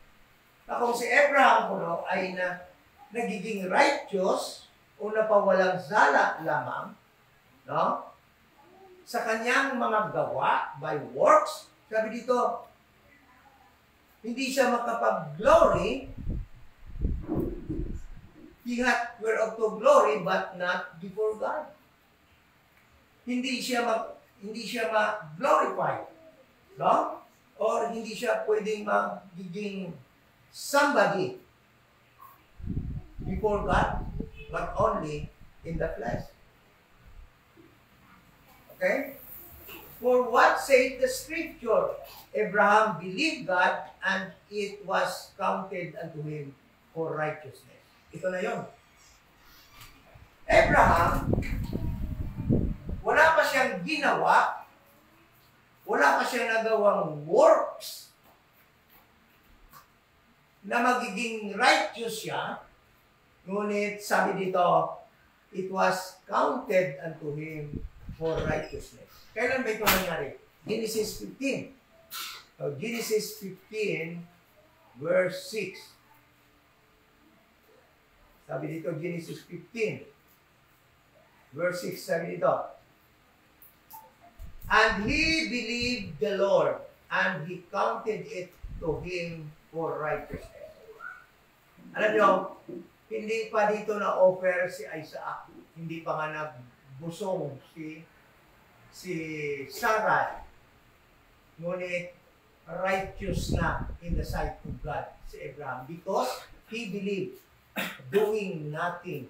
na kung si Abraham kuno ay nagiging righteous o napawalang sala lamang, no? Sa kanyang mga gawa by works, sabi dito, hindi siya makapag-glory. He hath whereof to glory, but not before God. Hindi siya ma-glorify, no? Or hindi siya pwedeng magiging somebody before God, but only in the flesh. Okay? For what saith the scripture? Abraham believed God, and it was counted unto him for righteousness. Ito na yun. Abraham, wala pa siyang ginawa, wala pa siyang nagawang works na magiging righteous siya, ngunit sabi dito, it was counted unto him for righteousness. Kailan ba ito nangyari? Genesis 15. So, Genesis 15, verse 6. Sabi dito, Genesis 15, verse 6, sabi dito, and he believed the Lord, and he counted it to him for righteousness. Alam nyo, hindi pa dito na-offer si Isaac. Hindi pa nga nagbusong si Sarah. Ngunit, righteous na in the sight of God si Abraham because he believed doing nothing.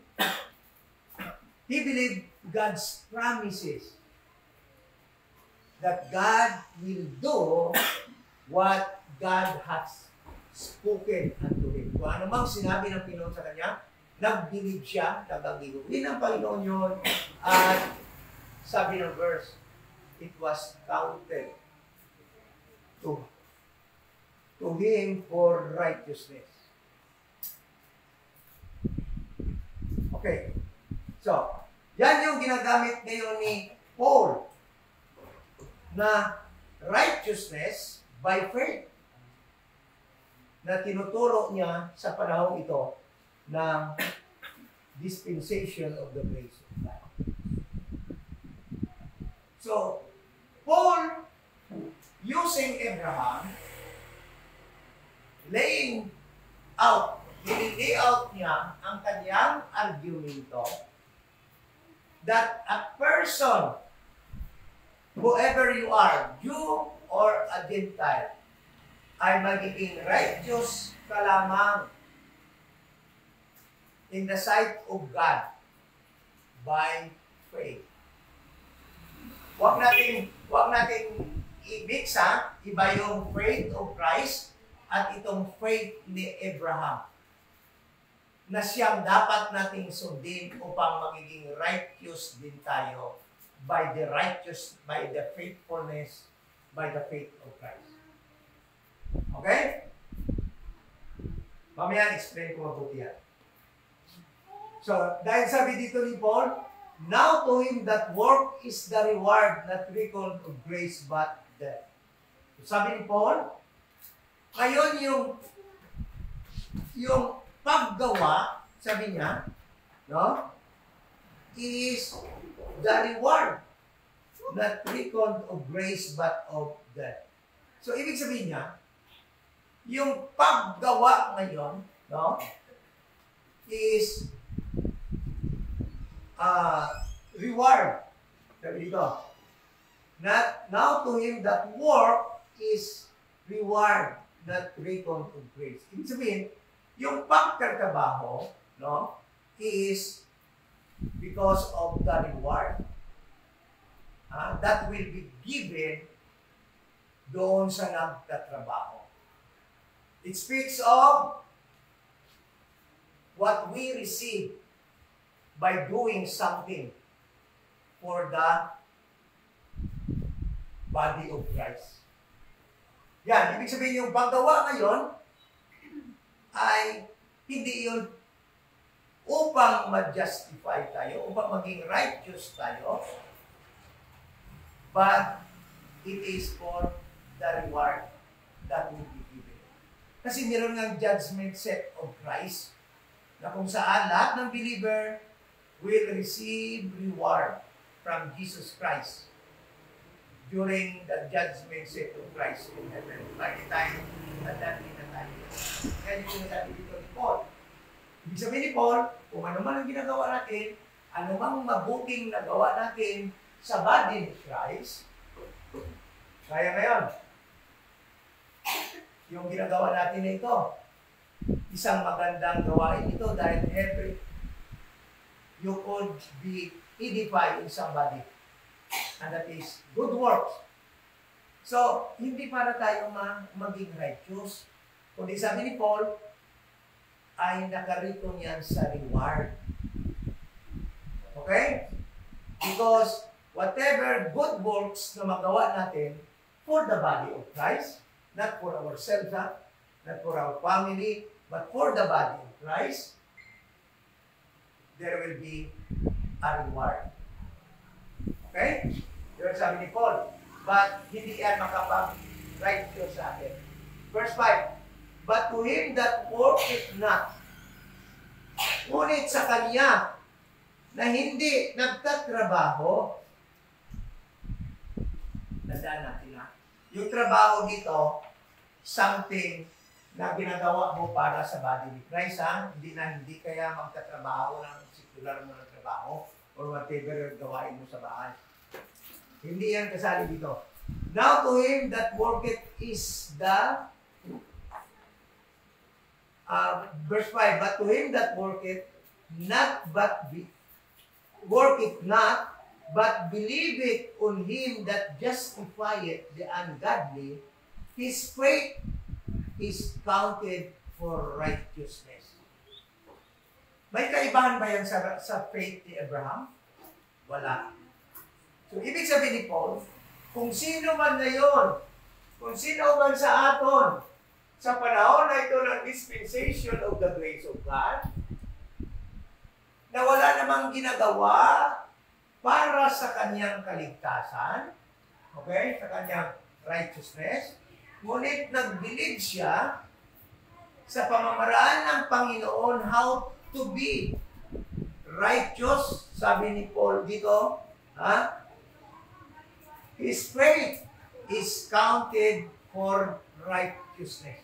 He believed God's promises that God will do what God has spoken unto him. Kung ano mang sinabi ng Panginoon sa kanya, nag-believe siya, nagagawin ng Panginoon yun, at sabi ng verse, it was counted to him for righteousness. Okay. So, yan yung ginagamit ngayon ni Paul na righteousness by faith na tinuturo niya sa panahon ito ng dispensation of the grace of God. So, Paul, using Abraham, laying out, nililay out niya ang kanyang argumento that a person, whoever you are, Jew or a Gentile, ay magiging righteous ka lamang in the sight of God by faith. Huwag natin i-mix, iba yung faith of Christ at itong faith ni Abraham na siyang dapat nating sundin upang magiging righteous din tayo by the faithfulness, by the faith of Christ. Okay? Mamaya explain ko mabuti yan. So, dahil sabi dito ni Paul, now to him that work is the reward, not reckoned of grace, but death. Sabi ni Paul, ngayon yung paggawa, sabi niya, no, is the reward, not reckoned of grace, but of death. So, ibig sabihin niya, yung paggawa ngayon, no, is reward. Sabi dito, now to him that work is reward, not reckoned of grace. Ibig sabihin, yung pagkatrabaho, no, is because of the reward that will be given doon sa nagtatrabaho. It speaks of what we receive by doing something for the body of Christ. Yan, ibig sabihin yung paggawa ngayon ay hindi yun upang ma-justify tayo, upang maging righteous tayo, but it is for the reward that will be given. Kasi meron ng judgment set of Christ na kung saan lahat ng believer will receive reward from Jesus Christ during the judgment seat of Christ in heaven. Lagi tayo, nadali na tayo. Kaya yung sinasabi dito ni Paul. Ibig sabihin ni Paul, kung ano man ang ginagawa natin, ano mang mabuting nagawa natin sa body ni Christ, kaya ngayon, yung ginagawa natin na ito, isang magandang gawain ito dahil every you could be edified in somebody. And that is good works. So, hindi para tayo maging righteous. Kundi sabi ni Paul, ay nakarito niyan sa reward. Okay? Because whatever good works na magawa natin for the body of Christ, not for ourselves, not for our family, but for the body of Christ, there will be a reward. Okay? Yun sabi ni Paul. But hindi yan makapag-righteous sa atin. Verse 5, but to him that worketh not, ngunit sa kanya na hindi nagtatrabaho, tandaan natin na, yung trabaho dito, something na ginagawa mo para sa body ni Christ, ha? Hindi kaya magtatrabaho ng sekular mo ng trabaho or whatever gawain mo sa bahay. Hindi yan kasali dito. Now to him that worketh is the verse 5, but to him that worketh not worketh not, but believeth on him that justifieth the ungodly, his faith is counted for righteousness. May kaibahan ba yan sa faith ni Abraham? Wala. So, ibig sabihin ni Paul, kung sino man ngayon, kung sino man sa aton, sa panahon na ito ng dispensation of the grace of God, na wala namang ginagawa para sa kanyang kaligtasan, okay, sa kanyang righteousness, ngunit nag-believe siya sa pamamaraan ng Panginoon how to be righteous, sabi ni Paul dito, ha? His faith is counted for righteousness.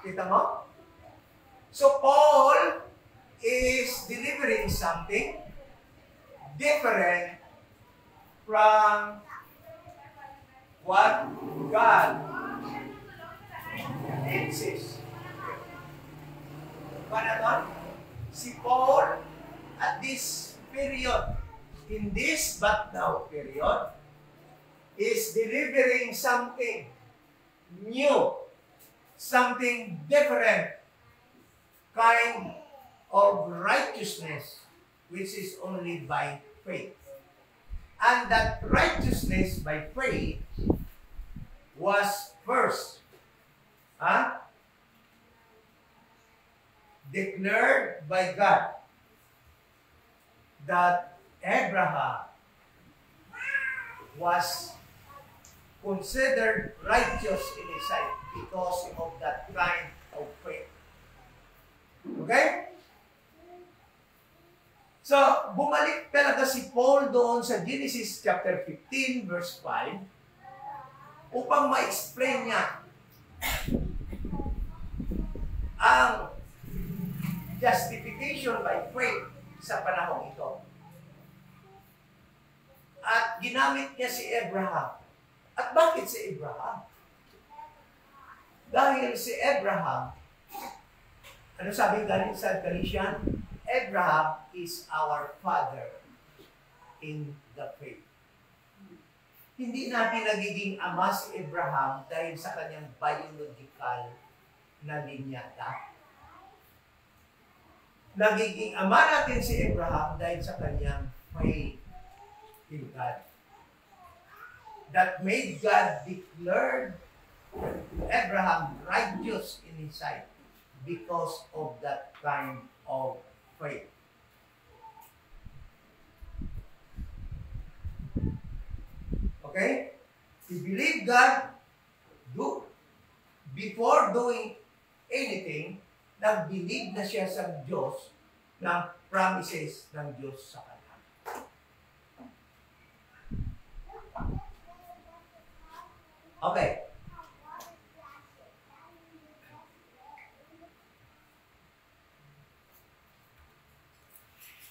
Kita mo? So Paul is delivering something different from what God insists. Panaton, si Paul at this period, in this but now period, is delivering something new, something different, kind of righteousness, which is only by faith. And that righteousness by faith was first declared by God that Abraham was considered righteous in his sight because of that kind of faith. Okay? So, bumalik talaga si Paul doon sa Genesis chapter 15 verse 5 upang ma-explain niya ang justification by faith sa panahon ito. At ginamit niya si Abraham. At bakit si Abraham? Dahil si Abraham, ano sabi galing sa Galatians? Abraham is our father in the faith. Hindi natin nagiging ama si Abraham dahil sa kanyang biological na linyata. Nagiging ama natin si Abraham dahil sa kanyang faith in God. that made God declared Abraham righteous in his sight because of that kind of faith. Okay? He believed God before doing anything, nag-believe na siya sa Diyos ng promises ng Diyos sa kanya. Okay.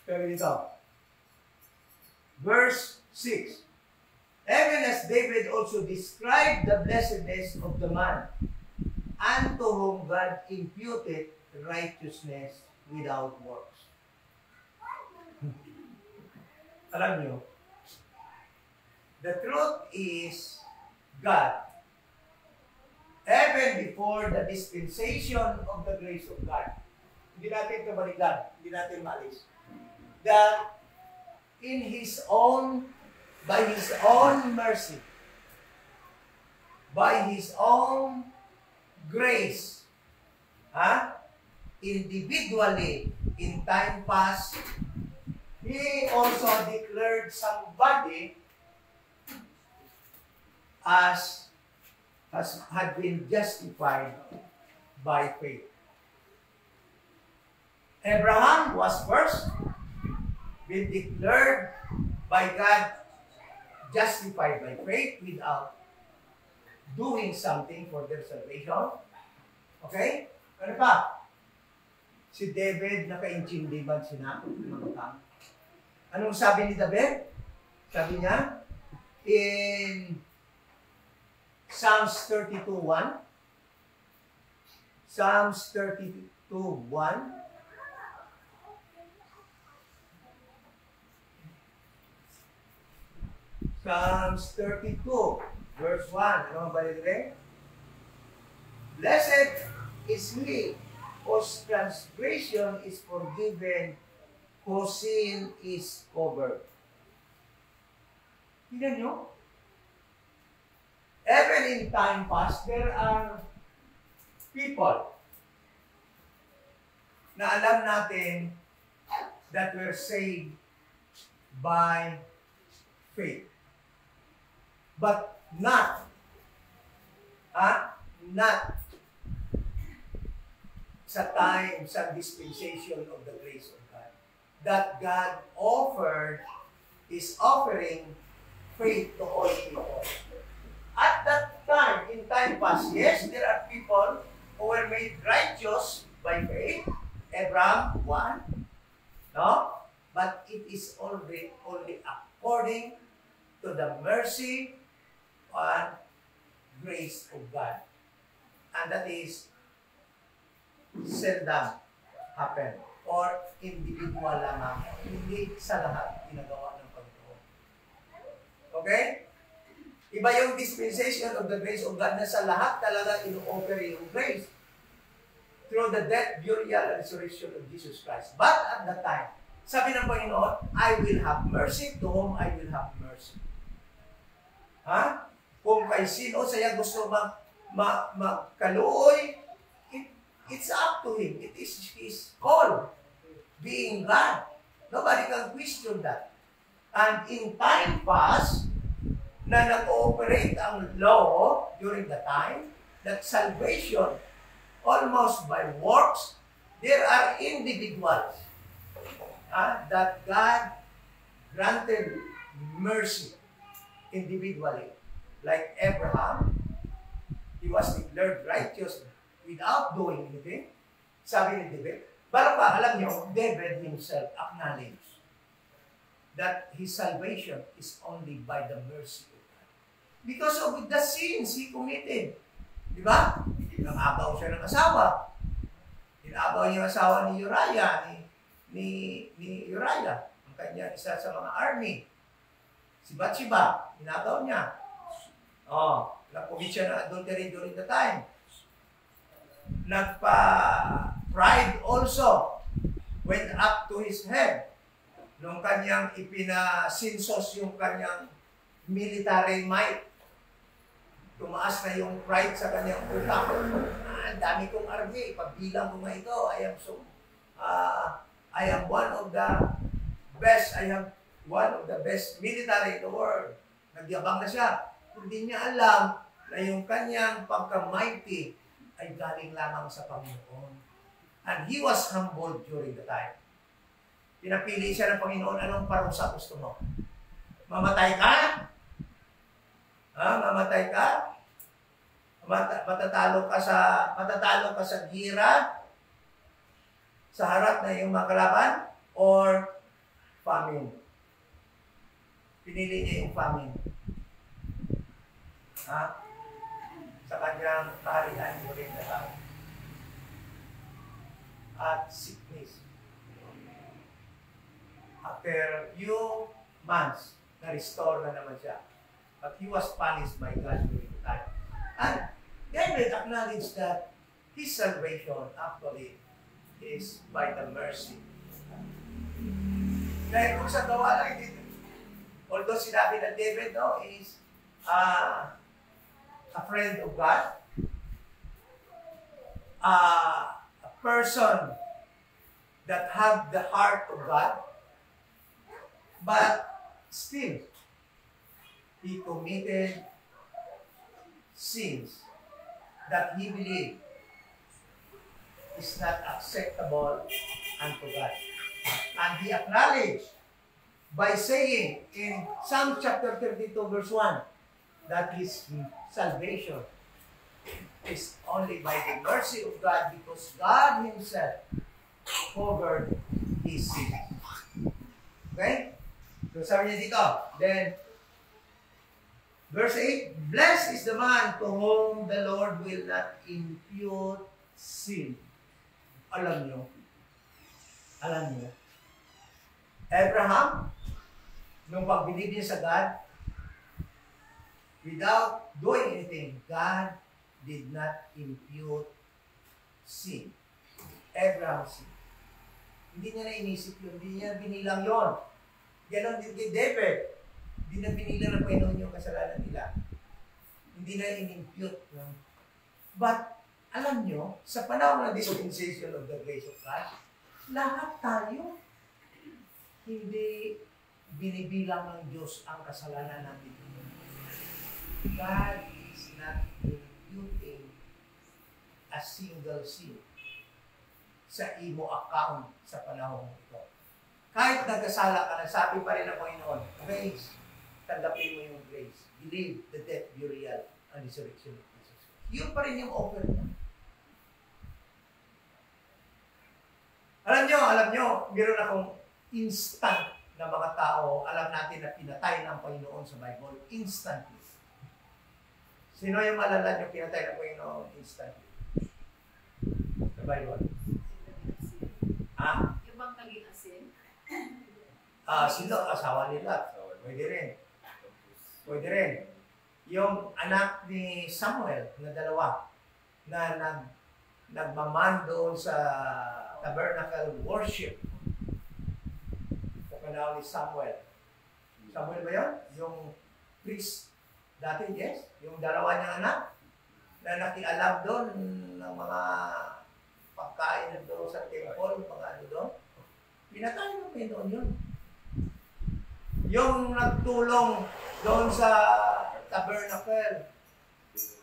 Kaya dito. Verse 6. Even as David also described the blessedness of the man unto whom God imputed righteousness without works. Alam nyo, the truth is God, even before the dispensation of the grace of God, hindi natin ito balikan, hindi natin maalis, that in His own, by His own mercy, by His own grace, individually, in time past, He also declared somebody as had been justified by faith. Abraham was first been declared by God justified by faith without doing something for their salvation. Okay? Ano pa? Si David, naka-intindi man sinakot ng utang. Anong sabi ni David? Sabi niya, in Psalms 32:1, Psalms 32:1, Psalms 32, verse 1. Ano ang balik? Blessed is he whose transgression is forgiven, whose sin is covered. Tignan nyo? Even in time past, there are people na alam natin that we're saved by faith. But not sa time, sa dispensation of the grace of God. That God is offering faith to all people. At that time, in time past, yes, there are people who were made righteous by faith. Abraham, one. No? But it is only according to the mercy and grace of God. And that is seldom happen. Or individual lamang. Hindi sa lahat ginagawa ng Panginoon. Okay? Iba yung dispensation of the grace of God na sa lahat talaga ino-offer yung grace through the death, burial, and resurrection of Jesus Christ. But at the time, sabi ng Panginoon, I will have mercy to whom I will have mercy. Kung kay sino saya gusto magkaluoy, it's up to him. It is his call. Being God. Nobody can question that. And in time past, na nag-ooperate ang law during the time, that salvation, almost by works, there are individuals that God granted mercy individually. Like Abraham, he was declared righteous without doing anything. Sabi ni David, pero pa, alam niyo, David himself acknowledged that his salvation is only by the mercy of God. Because of the sins he committed. Di ba? Nangabaw siya ng asawa. Inabaw niya ang asawa ni Uriah, ni Uriah, ang kanya isa sa mga army. Si Bathsheba, inabaw niya. Nag-commit siya ng adultery during the time. Pride also went up to his head nung kanyang ipinasinsos yung kanyang military might. tumaas na yung pride sa kanyang utak. Ang dami kong army, pagbilang ko nga ito, I am one of the best, I have one of the best military in the world. Nagyabang na siya. Hindi niya alam na yung kanyang pagka-mighty ay galing lamang sa Panginoon. And he was humbled during the time. Pinapili siya ng Panginoon, anong parusa gusto mo? Mamatay ka? Mamatay ka? Matatalo ka sa gira? Sa harap na iyong mga kalaban? Or famine? Pinili niya yung famine. Sa kanyang kaharian during the time. At sickness. After few months, na-restore na naman siya. But he was punished by God during the time. And David acknowledged that his salvation actually is by the mercy. Dahil kung sa gawa lang dito, although sinabi na David is a friend of God, a person that have the heart of God, but still, he committed sins that he believed is not acceptable unto God. And he acknowledged by saying in Psalm chapter 32 verse 1 that his salvation is only by the mercy of God because God himself covered his sins. Okay? So sabi niya dito, then verse 8, blessed is the man to whom the Lord will not impute sin. Alam niyo, Abraham, nung pagbilib niya sa God, without doing anything, God did not impute sin. Abraham sin. Hindi niya na inisip yun, hindi niya binilang yun. Ganon din kay David. Hindi na binilang ng Panginoon yung kasalanan nila. Hindi na in-impute. But, alam nyo, sa panahon ng dispensation of the grace of God, lahat tayo, hindi binibilang ng Diyos ang kasalanan natin. God is not imputing a single sin sa imo account sa panahon ito. Kahit nagkasala ka na, sabi pa rin ng Panginoon, grace, tanggapin mo yung grace. Believe the death, burial, and resurrection of Jesus. Yun pa rin yung offer niya. Alam nyo, meron akong instant na mga tao, alam natin na pinatay ng Panginoon sa Bible, instantly. Sino yung malala nyo pinatay ng Panginoon instantly? Sa Bible? Yung bang naging asin? Sino? Asawa nila. Pwede rin. Yung anak ni Samuel na dalawa na nagmaman doon sa tabernacle worship sa panahon ni Samuel. Samuel ba yun? Yung priest dati, yes? Yung dalawa niyang anak na nakialam doon ng mga pagkain doon sa temple, mga ano doon. Pinatay ng Panginoon yun. Yung nagtulong doon sa tabernacle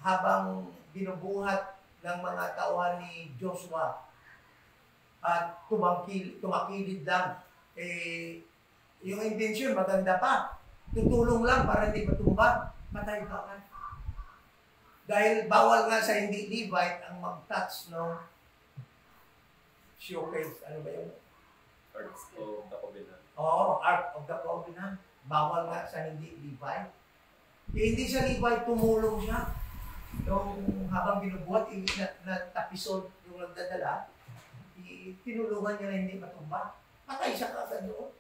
habang binubuhat ng mga tauhan ni Joshua at tumakilid lang. Yung intention, maganda pa. Tutulong lang para hindi matumba. Patay ka ka. Dahil bawal nga sa hindi Levite ang mag-touch ng showcase. Ano ba yun? Ark of the Covenant. Oo, Ark of the Covenant. Bawal nga sa hindi Levite. Hindi siya Levite, tumulong siya. Nung habang binubuhat, natapisod yung nagdadala, tinulungan niya na hindi matumba. Patay siya kagad doon.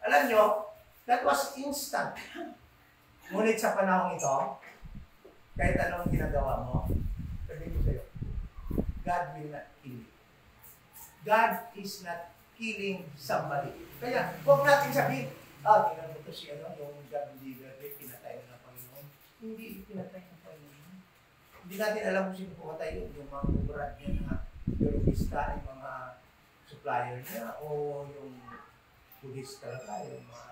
Alam nyo, that was instant. Ngunit sa panahon ito, kahit anong ginagawa mo, sabihin ko sa'yo, God will not kill you. God is not killing somebody. Kaya, huwag natin sabihin, tingnan mo ito si yung God believer, pinatay na ng Panginoon. Hindi pinatay na. hindi natin alam kung sino pumatay yun, yung mga kubrad niya na biologista, yung mga supplier niya, o yung police talaga, yung mga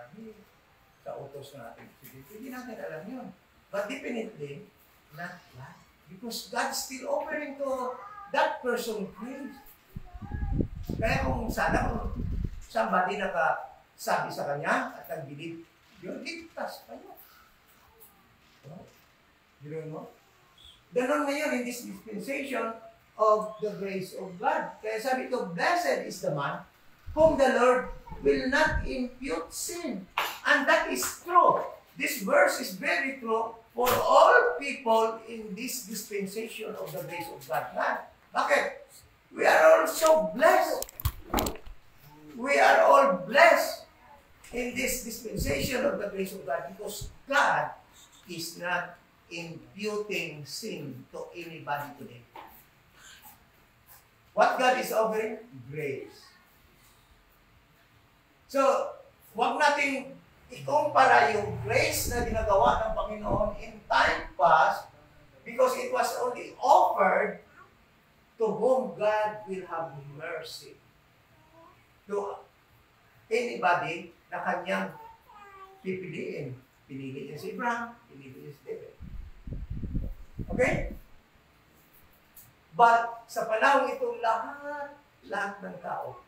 sa utos natin. Hindi natin alam yun. But definitely, not that. Because God's still offering to that person grace. Kaya kung sana kung somebody nakasabi sa kanya at nag-believe, yun, ligtas pa yun. You know? Ganon ngayon in this dispensation of the grace of God. Kaya sabi ko, blessed is the man whom the Lord will not impute sin. And that is true. This verse is very true for all people in this dispensation of the grace of God. Bakit? We are all so blessed. We are all blessed in this dispensation of the grace of God because God is not imputing sin to anybody today. What God is offering? Grace. So, huwag nating ikumpara yung grace na ginagawa ng Panginoon in time past because it was only offered to whom God will have mercy. To anybody na kanyang pipiliin. Pinili niya si Abraham, pinili niya si David. Okay? But sa panahon ito, lahat ng tao,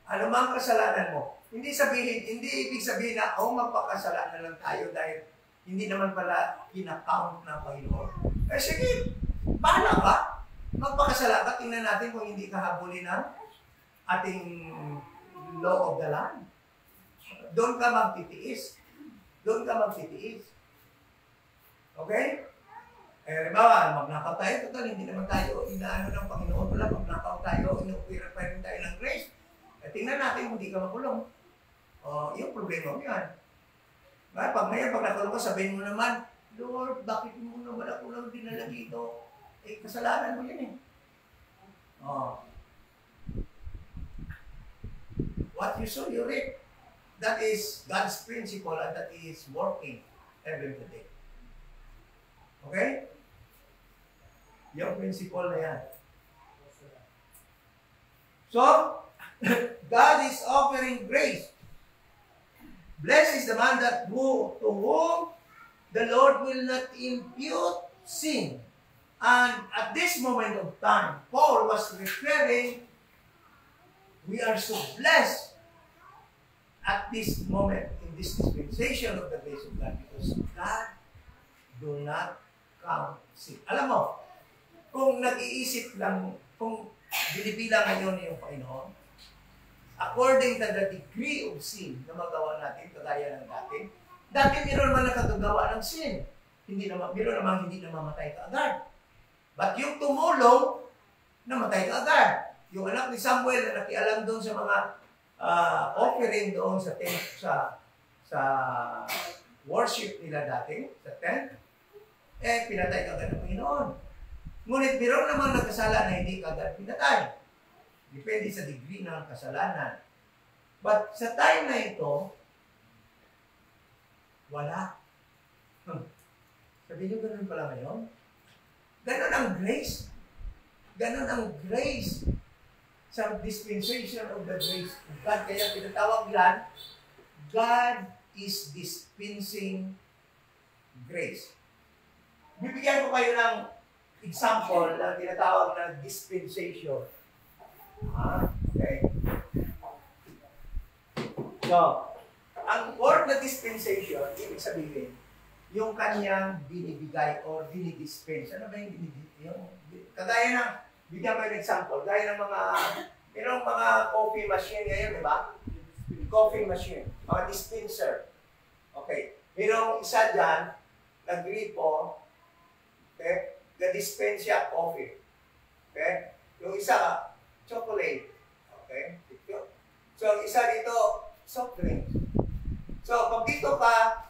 ano mang kasalanan mo, hindi ibig sabihin na, magpakasalanan lang tayo dahil hindi naman pala kinakount ng Panginoon. Eh sige, bahala ka. Magpakasalanan ka, tingnan natin kung hindi ka habulin ng ating law of the land. Doon ka magtitiis. Okay? Halimbawa, magnakaw tayo, total, hindi naman tayo inaano ng Panginoon. Wala, magnakaw tayo, inuupira pa rin tayo ng grace. Tingnan natin kung di ka makulong. Yung problema mo yan. Pag nakulong ka, sabihin mo naman, Lord, bakit mo naman ako lang dinala dito? Kasalanan mo yan What you sow, you reap. That is God's principle and that is working every day. Okay? Yung principle na yan. So, God is offering grace. Blessed is the man to whom the Lord will not impute sin. And at this moment of time, Paul was referring, we are so blessed at this moment, in this dispensation of the grace of God, because God do not count sin. Alam mo, kung nag-iisip lang, kung binibilang ngayon yung Panginoon, according to the degree of sin na magawa natin, kagaya ng dati meron naman nakagagawa ng sin. Meron naman hindi namamatay ka agad. But yung tumulong, namatay ka agad. Yung anak ni Samuel na nakialam doon sa mga offering doon sa worship nila dati, sa tent, pinatay ka agad ng Panginoon. Ngunit meron naman nagkasala na hindi ka agad pinatay. Depende sa degree ng kasalanan. But sa time na ito, wala. Sabi niyo, ganun pala ngayon? Ganun ang grace. Ganun ang grace sa dispensation of the grace of God. Kaya pinatawag yan, God is dispensing grace. Bibigyan ko kayo ng example na tinatawag na dispensation. Okay. So, ang word na dispensation, ibig sabihin, yung kanyang binibigay or dinidispense. Ano ba yung dinidispense? Kagaya ng, bigyan ko yung example, gaya ng merong mga coffee machine ngayon, di ba? Coffee machine, mga dispenser. Okay. Merong isa dyan, nag-gripo, okay? Na-dispense siya coffee. Okay? Yung isa, chocolate. Okay? So, ang isa dito, soft drinks. So, pag dito ka,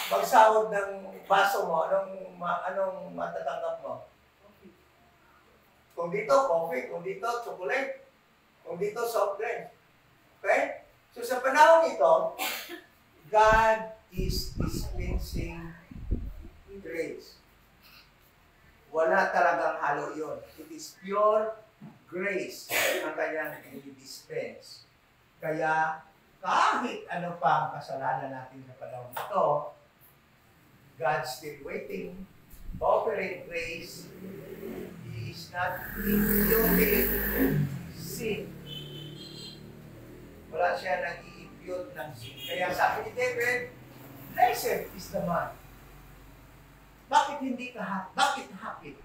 magsahod ng baso mo, anong matatanggap mo? Kung dito, coffee. Kung dito, chocolate. Kung dito, soft drinks. Okay? So, sa panahon ito, God is dispensing grace. Wala talagang halo yun. It is pure grace ang kanyang i-dispense. Kaya kahit ano pa ang kasalanan natin sa panahon ito, God's still waiting, operate grace. He is not imputing sin. Wala siya nag-i-impute ng sin. Kaya sabi ni David, blessed is the man. Bakit hindi ka happy? Bakit happy?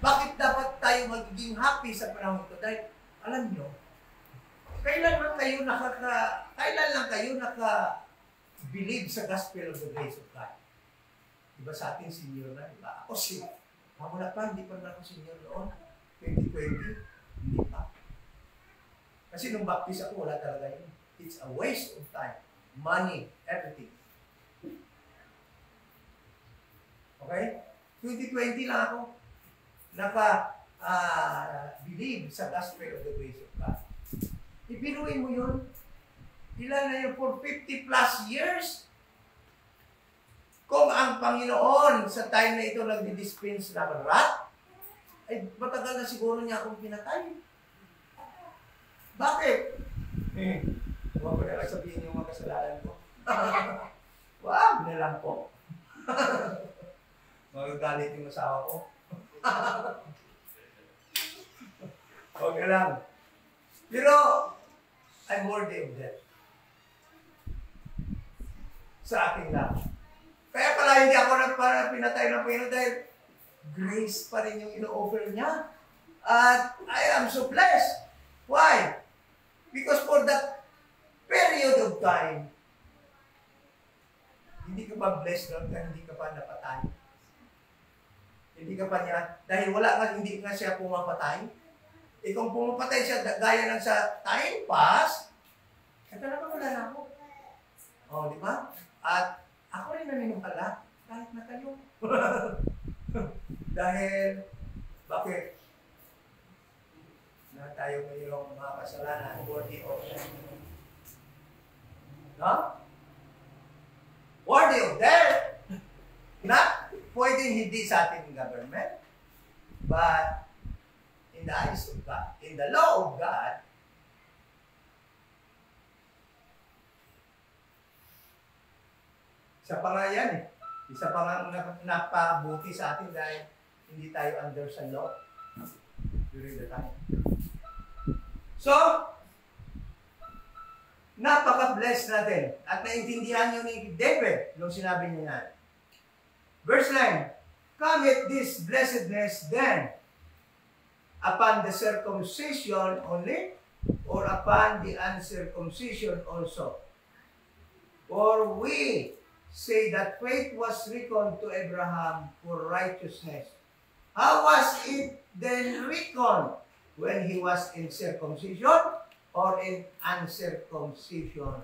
Bakit dapat tayo magiging happy sa panahon ito? Dahil, alam nyo, kailan lang kayo naka-believe sa gospel of the grace of God? Diba sa atin, senior na, diba? Ako senior. Wala pa, hindi pa na ako senior noon. 2020, hindi pa. Kasi nung baptist ako, wala talaga yun. It's a waste of time, money, everything. Okay? 2020 lang ako naka-believe sa gospel of the grace of God. Ibiruin mo yun. Ilan na yun for 50 plus years? Kung ang Panginoon sa time na ito nagdi-dispense ng wrath, ay matagal na siguro niya akong pinatay. Bakit? Huwag ko na lang sabihin yung mga kasalanan ko. Wag na lang po. Magagalit yung asawa ko. Huwag na lang. Pero, I'm worthy of death. Sa ating lahat. Kaya pala hindi ako pinatay ng Panginoon dahil grace pa rin yung ino-offer niya. At I am so blessed. Why? Because for that period of time, hindi ka pa blessed doon kaya hindi ka pa napatay. Hindi ka pa niya, dahil hindi nga siya pumapatay. Eh kung pumapatay siya, gaya ng sa time pass, talaga wala na ako. O, di ba? At ako rin naniniwala, kahit na kayo. Dahil, bakit? Na tayo ngayong mga kasalanan, worthy of death. No? Worthy of death. Not pwedeng hindi sa ating government, but in the eyes of God, in the law of God, isa pa nga yan eh. Isa pa nga napabuti sa atin dahil hindi tayo under sa law during the time. So, napaka-blessed natin. At naintindihan nyo ni David nung sinabi niya yan. Verse 9, cometh this blessedness then upon the circumcision only, or upon the uncircumcision also? For we say that faith was reckoned to Abraham for righteousness. How was it then reckoned? When he was in circumcision or in uncircumcision?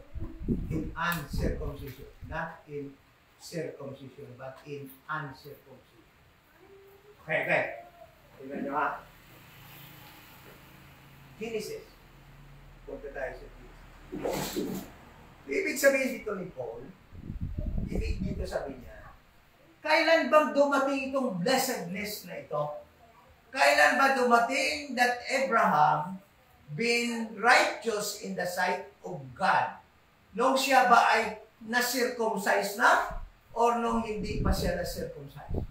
In uncircumcision, not in circumcision, but in uncircumcision. Okay. Tingnan nyo ha. Genesis. Punta tayo sa Genesis. Ibig sabihin dito ni Paul, ibig dito sabihin niya, kailan bang dumating itong blessedness na ito? Kailan ba dumating that Abraham been righteous in the sight of God? Nung siya ba ay na-circumcise na or nung hindi pa siya na-circumcise?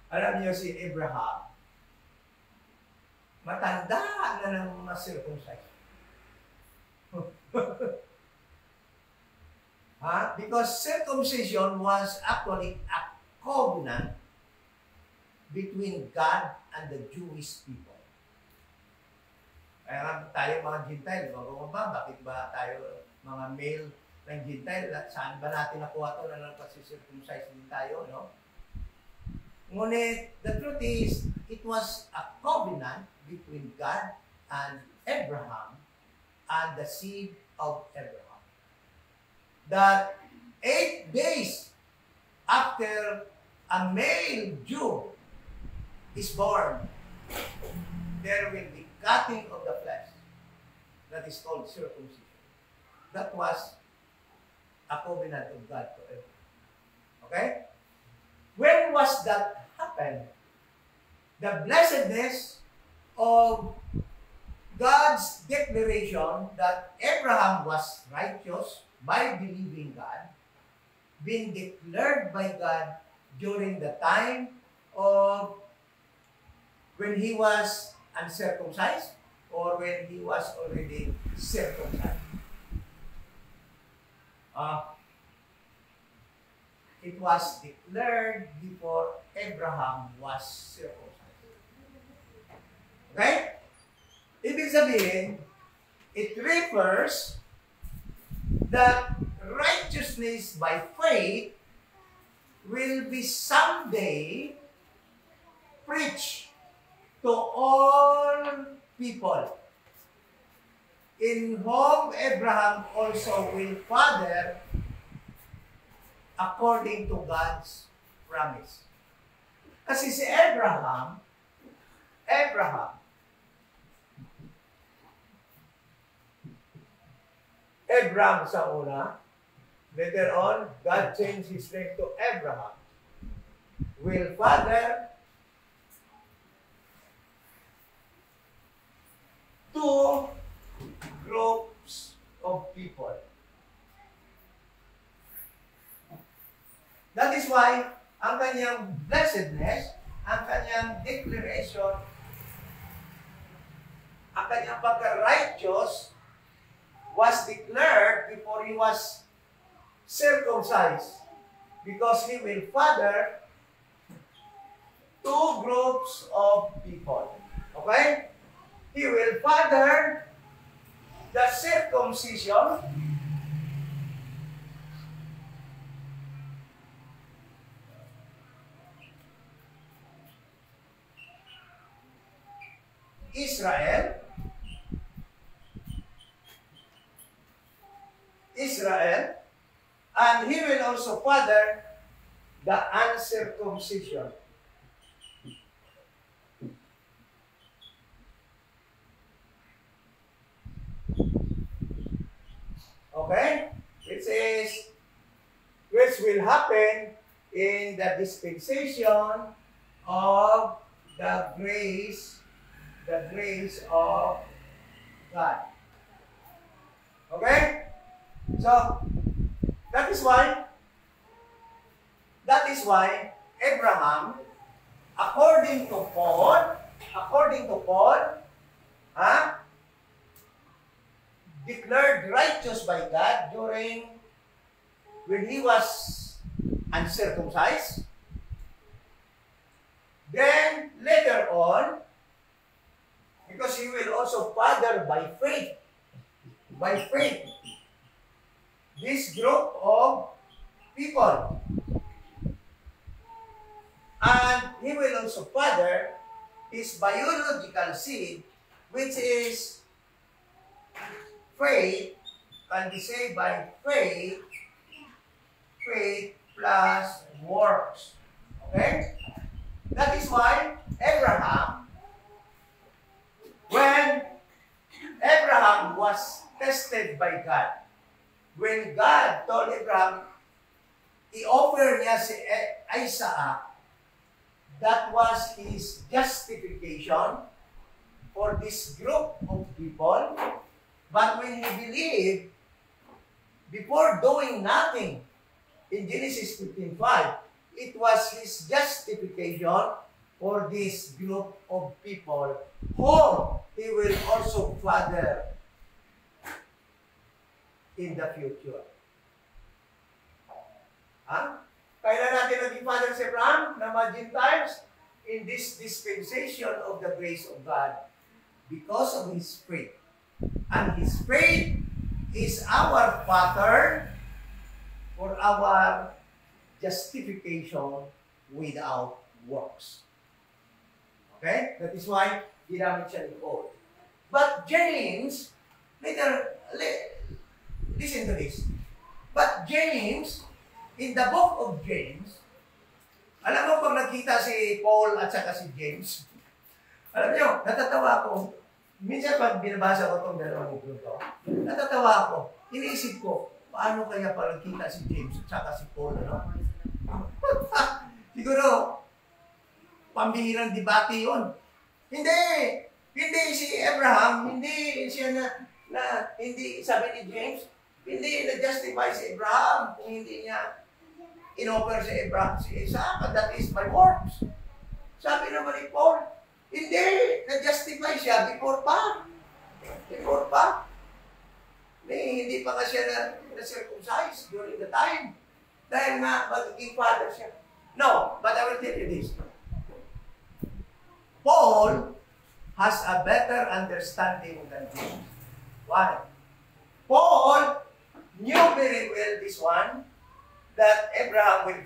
Alam niyo si Abraham, matanda na nang ma-circumcise. Because circumcision was actually a covenant between God and the Jewish people. Kaya tayo mga Gentile, bakit ba tayo mga male ng Gentile, saan ba natin nakuha ito na nagpasisircumcise din tayo, no? Ngunit, the truth is, it was a covenant between God and Abraham and the seed of Abraham. That 8 days after a male Jew is born, there will be cutting of the flesh. That is called circumcision. That was a covenant of God to Abraham. Okay? When was that happened? The blessedness of God's declaration that Abraham was righteous by believing God, being declared by God during the time of when he was uncircumcised or when he was already circumcised. It was declared before Abraham was circumcised. Okay? Ibig sabihin, it refers that righteousness by faith will be someday preached to all people, in whom Abraham also will father according to God's promise. Kasi si Abraham sa una, later on, God changed his name to Abraham, will father two groups of people. That is why ang kanyang blessedness, ang kanyang declaration, ang kanyang pagka-righteous was declared before he was circumcised, because he will father two groups of people. Okay? He will father the circumcision Israel, and he will also father the uncircumcision. Okay? Which will happen in the dispensation of the grace of God. Okay? So, that is why Abraham, according to Paul, declared righteous by God when he was uncircumcised. Then, later on, because he will also father by faith, this group of people. And he will also father his biological seed, which is faith, can be saved by faith plus works. Okay? That is why Abraham, when Abraham was tested by God, when God told Abraham, i-offer niya si Isaac, that was his justification for this group of people. But when he believed, before doing nothing, in Genesis 15:5, it was his justification for this group of people whom he will also father in the future. Kailan natin naging father si Abraham na mga Gentiles? In this dispensation of the grace of God, because of his faith. And his faith is our pattern for our justification without works. Okay? That is why ginamit siya ni Paul. But James, listen to this. But James, in the book of James, alam mo pag nakita si Paul at saka si James, alam niyo, natatawa ako. Minsan pag binabasa ko itong dalawang libro to, natatawa ako. Iniisip ko, paano kaya pag nakita si James at saka si Paul, ano? Siguro, pambihirang debate yun. Hindi! Hindi si Abraham, hindi siya hindi, sabi ni James, hindi na-justify si Abraham kung hindi niya in-offer si Abraham si Isaac, and that is by works. Sabi naman ni Paul, hindi, na-justify siya before pa. Before pa. Hindi pa nga siya na-circumcise during the time. Dahil nga, magiging father siya. No, but I will tell you this. Paul has a better understanding than James. Why? Paul knew very well this one, that Abraham will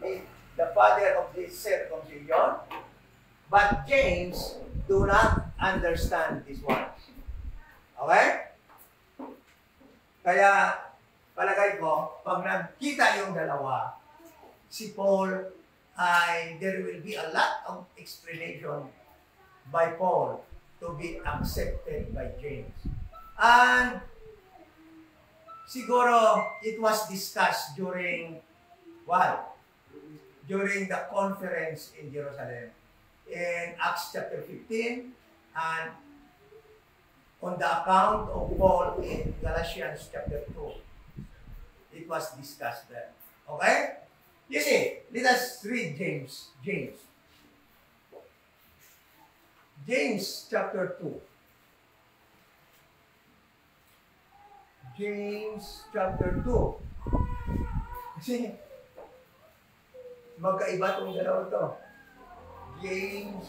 be the father of this circumcision, but James do not understand this one. Okay? Kaya, palagay ko, pag nagkita yung dalawa, si Paul there will be a lot of explanation by Paul to be accepted by James. And siguro it was discussed during what? During the conference in Jerusalem in Acts chapter 15 and on the account of Paul in Galatians chapter 2. It was discussed there. Okay? You see, let us read James. James chapter 2. James chapter 2. Kasi, magkaiba itong dalawa ito. James,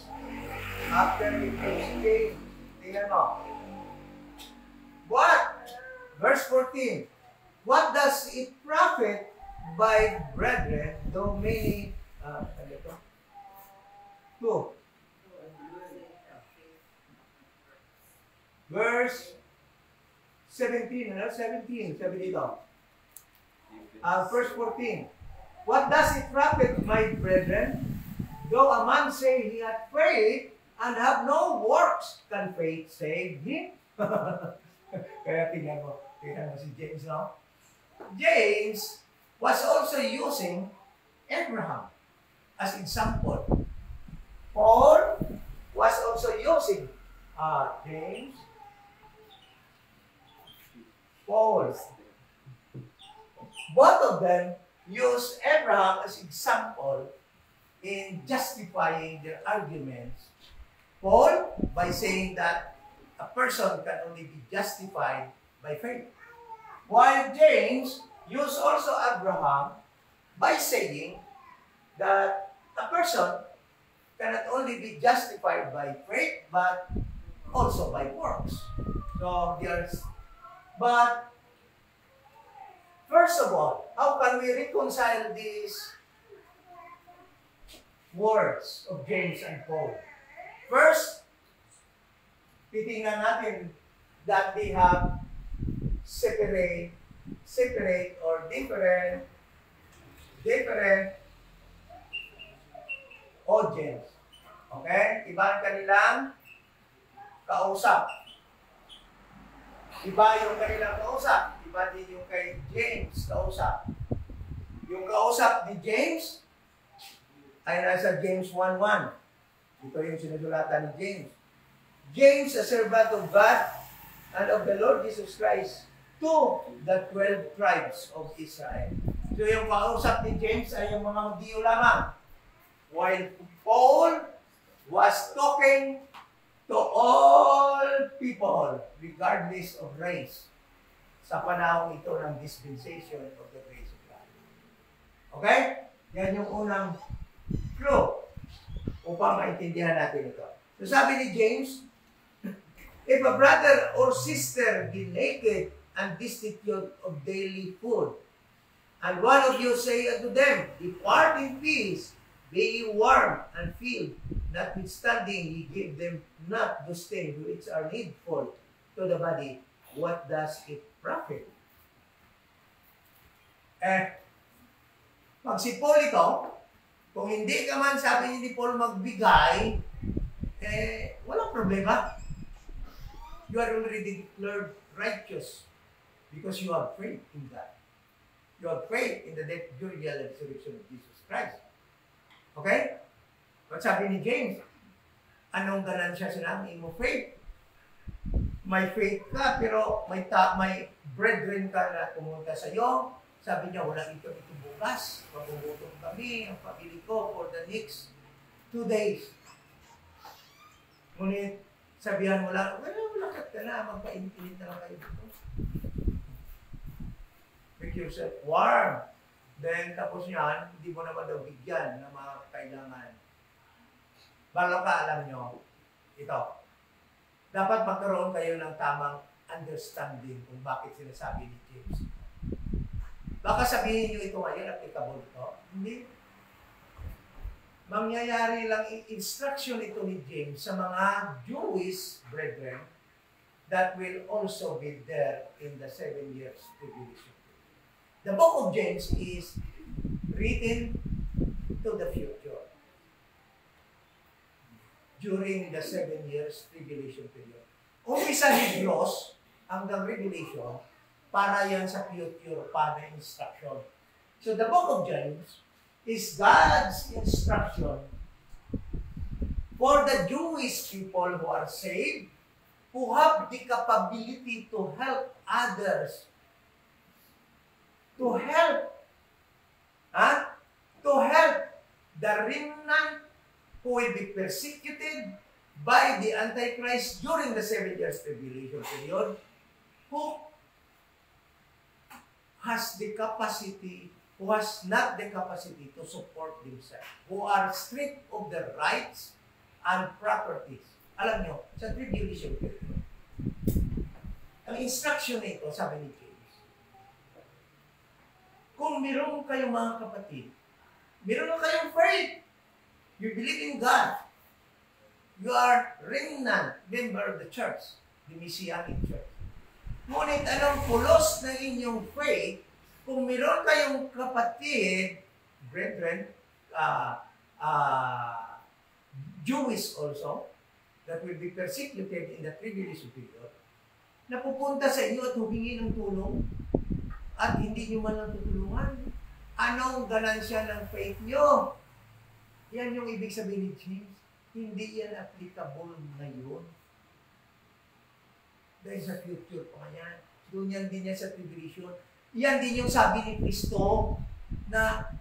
after we finish James, tingnan mo. What? Verse 14. What does it profit by brethren, though many, Two. Verse 17, 17, sabi dito. Verse 14. What does it profit, my brethren, though a man say he hath faith and have no works, can faith save him? Kaya tingnan mo si James, no? James was also using Abraham as example. Paul was also using James, Paul. Both of them use Abraham as example in justifying their arguments. Paul, by saying that a person can only be justified by faith. While James used also Abraham by saying that a person cannot only be justified by faith, but also by works. So, but first of all, how can we reconcile these words of James and Paul? First, titingnan natin that they have separate or different audience. Okay? Iba ang kanilang kausap. Iba yung kanilang kausap. Iba din yung kay James kausap. Yung kausap ni James ay nasa James 1:1. Ito yung sinusulatan ni James. James, a servant of God and of the Lord Jesus Christ, to the 12 tribes of Israel. So yung kausap ni James ay yung mga Hudyo lamang. While Paul was talking to all people, regardless of race, sa panahon ito ng dispensation of the grace of God. Okay? Yan yung unang clue upang maintindihan natin ito. So sabi ni James, if a brother or sister be naked and destitute of daily food, and one of you say unto them, depart in peace, be ye warm and filled, notwithstanding ye give them not those things which are needful to the body, what does it profit? Pag si Paul ito, kung hindi ka man sabi ni Paul magbigay, walang problema. You are already declared righteous because you have faith in God. your faith in the death, burial, and resurrection of Jesus Christ. Okay? What sabi ni James? Anong ganansya sinabi mo faith? May faith ka, pero may brethren ka na pumunta sa iyo. Sabi niya, wala ito bukas. Magugutom kami, ang pamilya ko, for the next 2 days. Ngunit, sabihan mo lang, lakat ka na, magpainit na lang kayo dito. Make yourself warm. Then, tapos yan, hindi mo naman daw bigyan ng mga kailangan. Bago ka, alam nyo, ito, dapat magkaroon kayo ng tamang understanding kung bakit sinasabi ni James. Baka sabihin nyo ito ngayon, applicable ito. Hindi. Mangyayari lang instruction ito ni James sa mga Jewish brethren that will also be there in the 7 years tribulation. The book of James is written to the future during the 7 years tribulation period. Umpisa Hebrews hanggang Revelation, para yan sa future, para instruction. So the book of James is God's instruction for the Jewish people who are saved, who have the capability to help others, to help the remnant who will be persecuted by the Antichrist during the 7 years tribulation period, who has the capacity, who has not the capacity to support themselves, who are stripped of their rights and properties. Alam nyo, sa tribulation period, ang instruction na ito, sabi ni James, kung meron kayong mga kapatid, meron kayong faith, you believe in God, you are remnant member of the church, the Messianic church. Ngunit anong pulos ng inyong faith, kung meron kayong kapatid, brethren, Jewish also, that will be persecuted in the tribulation period, na pupunta sa inyo at humingi ng tulong, at hindi nyo man lang tutulungan. Anong ganansya ng faith nyo? Yan yung ibig sabihin ni James. Hindi yan applicable ngayon. Dahil sa future pa yan. Doon yan din yan sa tribulation. Yan din yung sabi ni Kristo na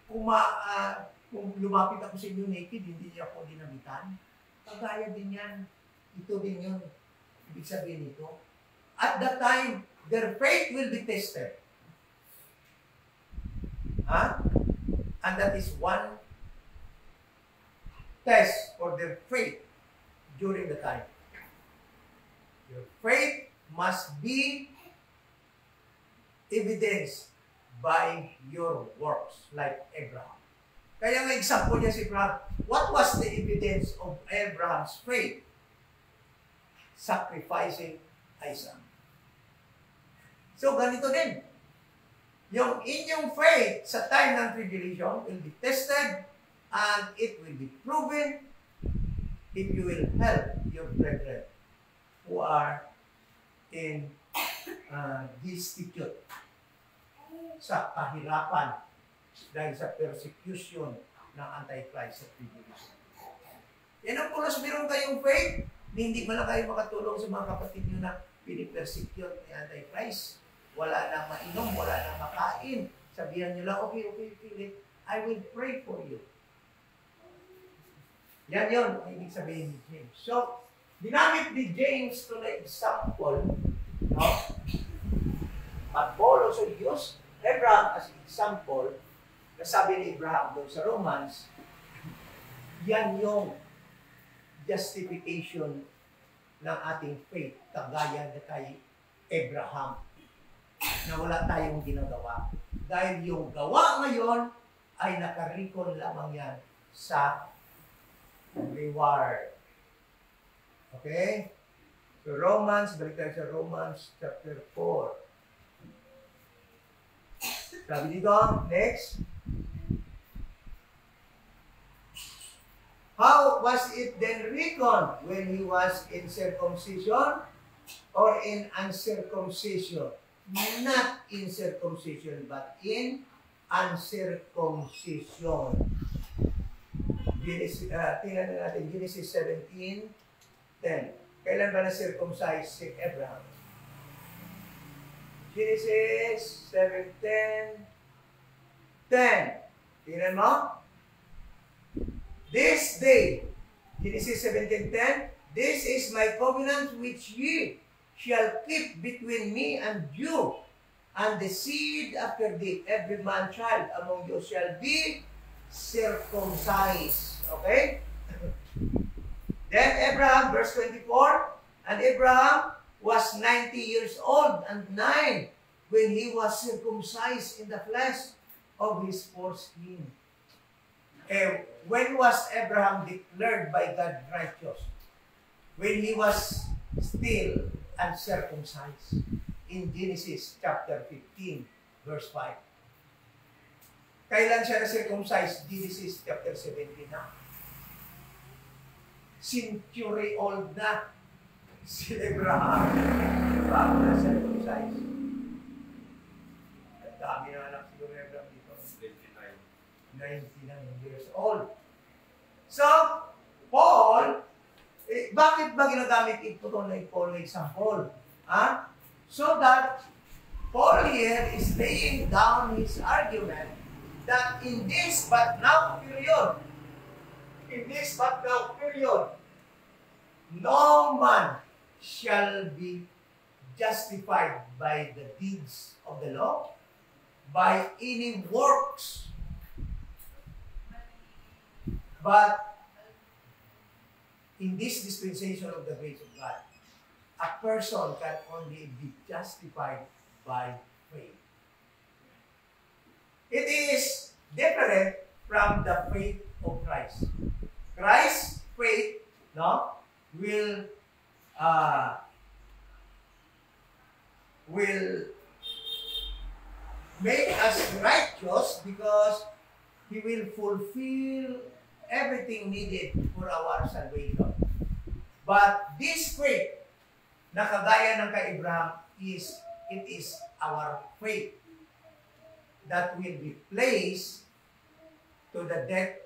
kung lumapit ako sa inyo naked, hindi niya ako dinamitan. Kagaya din yan. Ito din yun. Ibig sabihin nito. At that time, their faith will be tested. And that is one test for their faith during the time. Your faith must be evidenced by your works, like Abraham. Kaya nga example niya si Abraham. What was the evidence of Abraham's faith? Sacrificing Isaac. So, ganito din. Yung inyong faith sa time ng tribulation will be tested and it will be proven if you will help your brethren who are in destitute, sa kahirapan dahil sa persecution ng Antichrist sa tribulation. Yan ang pulos, meron kayong faith, hindi man lang kayo makatulong sa mga kapatid nyo na pinipersecute ni Antichrist. Wala nang mainom, wala nang makain. Sabihan nyo lang, okay, Philip, I will pray for you. Yan yun, ang ibig sabihin ni James. So, ginamit ni James to the example, no? But Paul also used Abraham as an example, na sabi ni Abraham doon sa Romans, yan yung justification ng ating faith, kagaya na kay Abraham, na wala tayong ginagawa. Dahil yung gawa ngayon ay nakarikon lamang yan sa reward. Okay? So Romans, balik tayo sa Romans chapter 4. Sabi dito, next. How was it then reckoned when he was in circumcision or in uncircumcision? not in circumcision, but in uncircumcision. Tingnan natin, Genesis 17:10. Kailan ba na-circumcise si Abraham? Genesis 7:10. Tingnan mo. This day, Genesis 17:10, this is my covenant which ye shall keep between me and you, and the seed after thee, every man child among you shall be circumcised. Okay? Then Abraham, verse 24, and Abraham was 90 years old and 9 when he was circumcised in the flesh of his foreskin. When was Abraham declared by God righteous? When he was still uncircumcised. In Genesis chapter 15, verse 5. Kailan siya na-circumcised? Genesis chapter 17 na. Century old na si Abraham bago na-circumcised. At dami na anak siguro ni Abraham dito. 99 years old. So, Paul, bakit ba ginagamit ito ni Paul na example? So that Paul here is laying down his argument that in this but now period, no man shall be justified by the deeds of the law, by any works, but in this dispensation of the grace of God, a person can only be justified by faith. It is different from the faith of Christ. Christ's faith, will make us righteous because He will fulfill everything needed for our salvation. But this faith, na kagaya ng kay Abraham, it is our faith that will be placed to the death,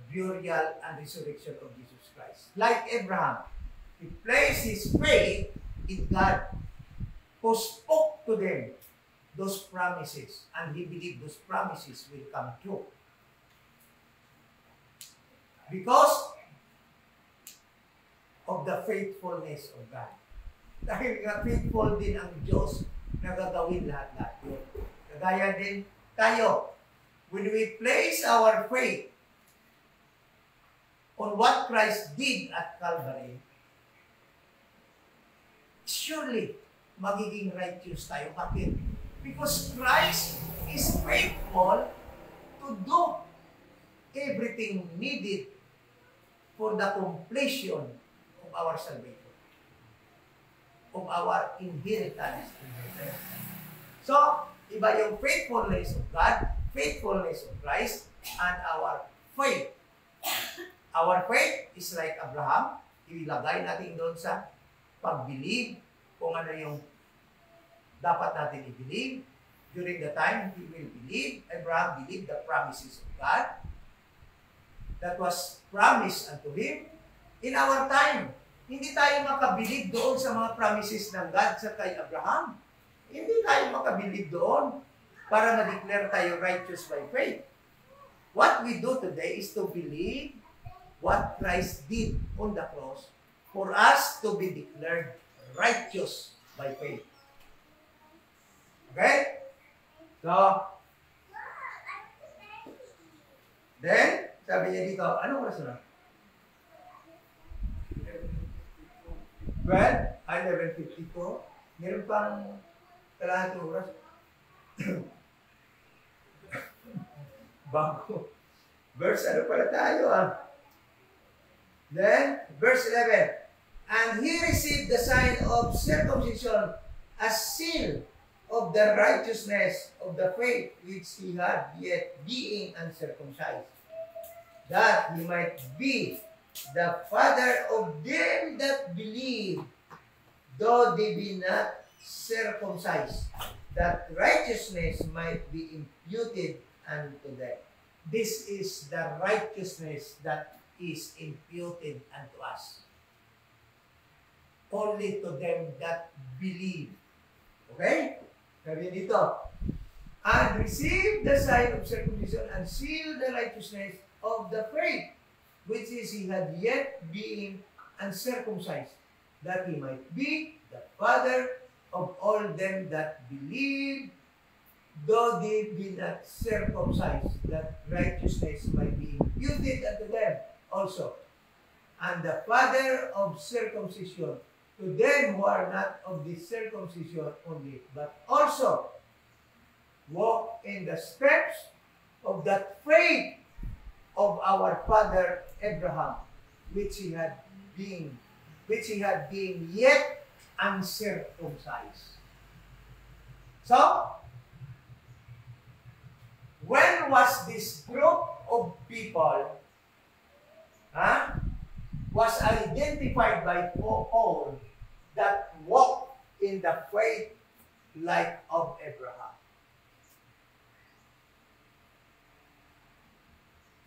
burial, and resurrection of Jesus Christ. Like Abraham, he placed his faith in God, who spoke to them those promises, and he believed those promises will come true. Because of the faithfulness of God. Dahil nga faithful din ang Diyos na gagawin lahat-lahat yun. Kagaya din tayo. When we place our faith on what Christ did at Calvary, surely magiging righteous tayo. Bakit? Because Christ is faithful to do everything needed for the completion of our salvation, of our inheritance. So, iba yung faithfulness of God, faithfulness of Christ, and our faith. Our faith is like Abraham. Ilagay natin doon sa pag-believe kung ano yung dapat natin i-believe. During the time he will believe, Abraham believed the promises of God that was promised unto him. In our time, hindi tayo makabilib doon sa mga promises ng God sa kay Abraham. Hindi tayo makabilib doon para ma-declare tayo righteous by faith. What we do today is to believe what Christ did on the cross for us to be declared righteous by faith. Okay? So, then, sabi niya dito, anong oras na? 11:52. Meron pang kalahating oras. Bago. Verse ano pala tayo Then, verse 11. And he received the sign of circumcision as seal of the righteousness of the faith which he had, yet being uncircumcised, that he might be the father of them that believe, though they be not circumcised, that righteousness might be imputed unto them. This is the righteousness that is imputed unto us. Only to them that believe. Okay? Sabi dito, and receive the sign of circumcision and seal the righteousness of the faith, which is he had yet being uncircumcised, that he might be the father of all them that believe, though they be not circumcised, that righteousness might be imputed unto them also, and the father of circumcision to them who are not of the circumcision only, but also walk in the steps of that faith of our father Abraham, which he had been yet uncircumcised. So, when was this group of people was identified by Paul that walked in the faith like of Abraham?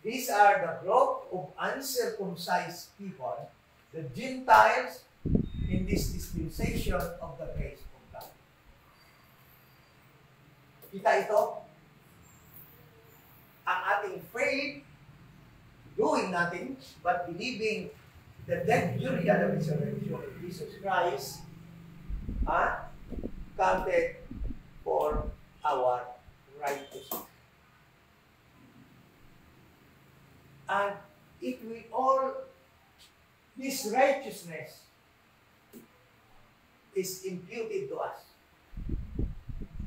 These are the group of uncircumcised people, the Gentiles in this dispensation of the grace of God. Kita ito? Ang ating faith, doing nothing but believing the death, burial, and resurrection of Jesus Christ, counted for our righteousness. And if we all, this righteousness is imputed to us.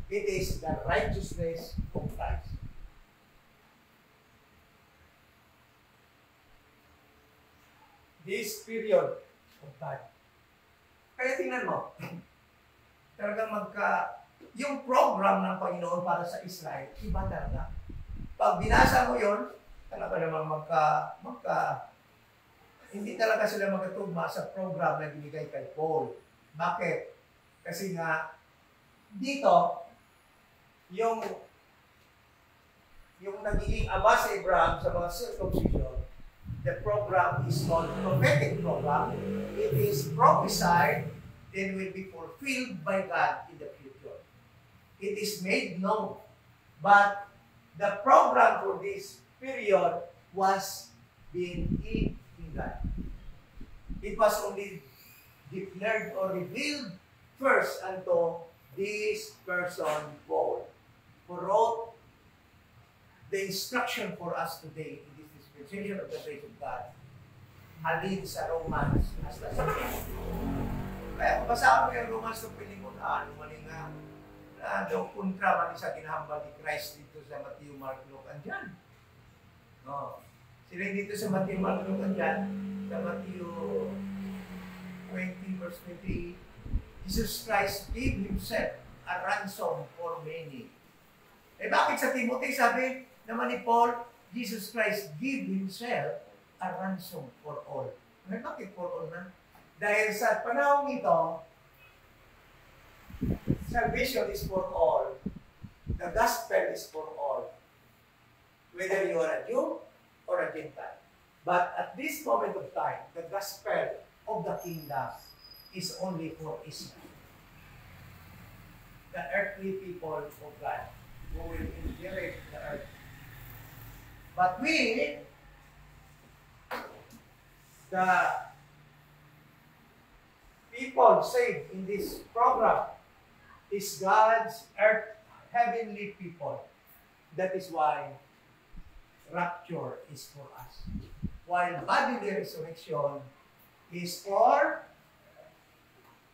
It is the righteousness of Christ. This period of time. Kaya tingnan mo, talagang yung program ng Panginoon para sa Israel, iba talaga. Pag binasa mo yun, talaga namang hindi talaga sila magkatugma sa program na binigay kay Paul. Bakit? Kasi nga, dito, yung nagiging ama si Abraham sa mga circumcision, the program is called prophetic program. It is prophesied and will be fulfilled by God in the future. It is made known. But the program for this period was being in God. It was only declared or revealed first unto this person, Paul, who wrote the instruction for us today in this dispensation of the grace of God, alin sa Romans hasta sa Kaya kung basahan mo yung Romans ng pilimunan, mali nga, na daw kontra mali sa ginahambal ni Christ dito sa Matthew, Mark, Luke, andyan. No. Sila dito sa Matthew, Mark, Luke, andyan, sa Matthew 20, verse 20, Jesus Christ gave Himself a ransom for many. Eh bakit sa Timothy sabi naman ni Paul, Jesus Christ gave Himself a ransom for all. Eh bakit for all na? Dahil sa panahon ito, salvation is for all. The gospel is for all. Whether you are a Jew or a Gentile. But at this moment of time, the gospel of the kingdom is only for Israel. The earthly people of God who will inherit the earth. But we, the people saved in this program, is God's earth, heavenly people. That is why rapture is for us. While bodily resurrection is for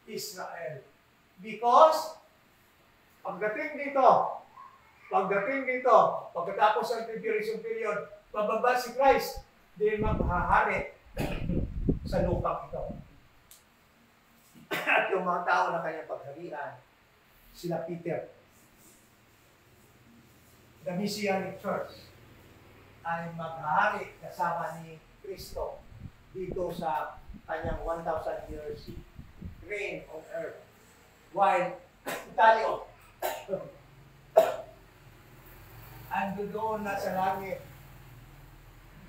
Israel. Because pagdating dito, pagkatapos ng tribulation period, bababa si Christ, din maghahari sa lupang ito. At yung mga tao na kanyang pagharian, sila Peter, the Messianic Church, ay maghahari kasama ni Kristo dito sa kanyang 1,000 years reign on earth. While tayo. Ando doon na sa langit,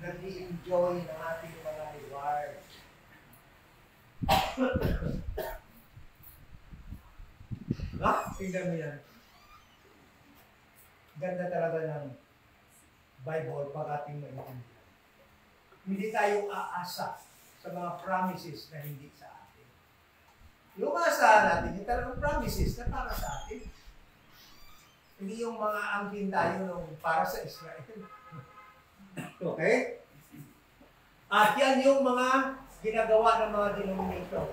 nag-i-enjoy ng ating mga reward. Tingnan mo yan. Ganda talaga ng Bible pag ating maintindihan. Hindi tayo aasa sa mga promises na hindi sa atin. Yung asa natin, yung talagang promises na para sa atin. Hindi yung mga angkin tayo nung para sa Israel. Okay? At yan yung mga ginagawa ng mga denomination.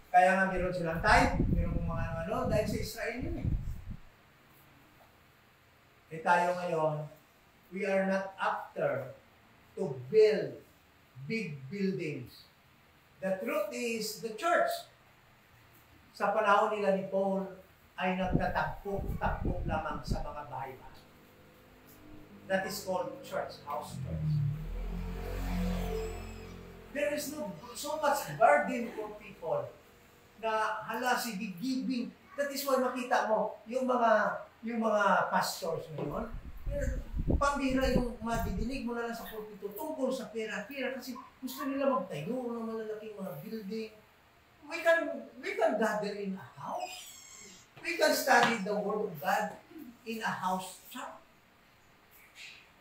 Kaya nga meron silang type, meron mga ano, dahil sa Israel yun eh. Eh tayo ngayon, we are not after to build big buildings. The truth is, the church, sa panahon nila ni Paul, ay nagtatagpo-tagpo lamang sa mga bahay-bahay. That is called church, house church. There is so much burden for people na hala, sige, giving. That is why makita mo, yung mga pastors ngayon, pambira yung madidinig mo na lang sa pulpito tungkol sa pera kasi gusto nila magtayo ng malalaking mga building. We can gather in a house. We can study the Word of God in a house shop.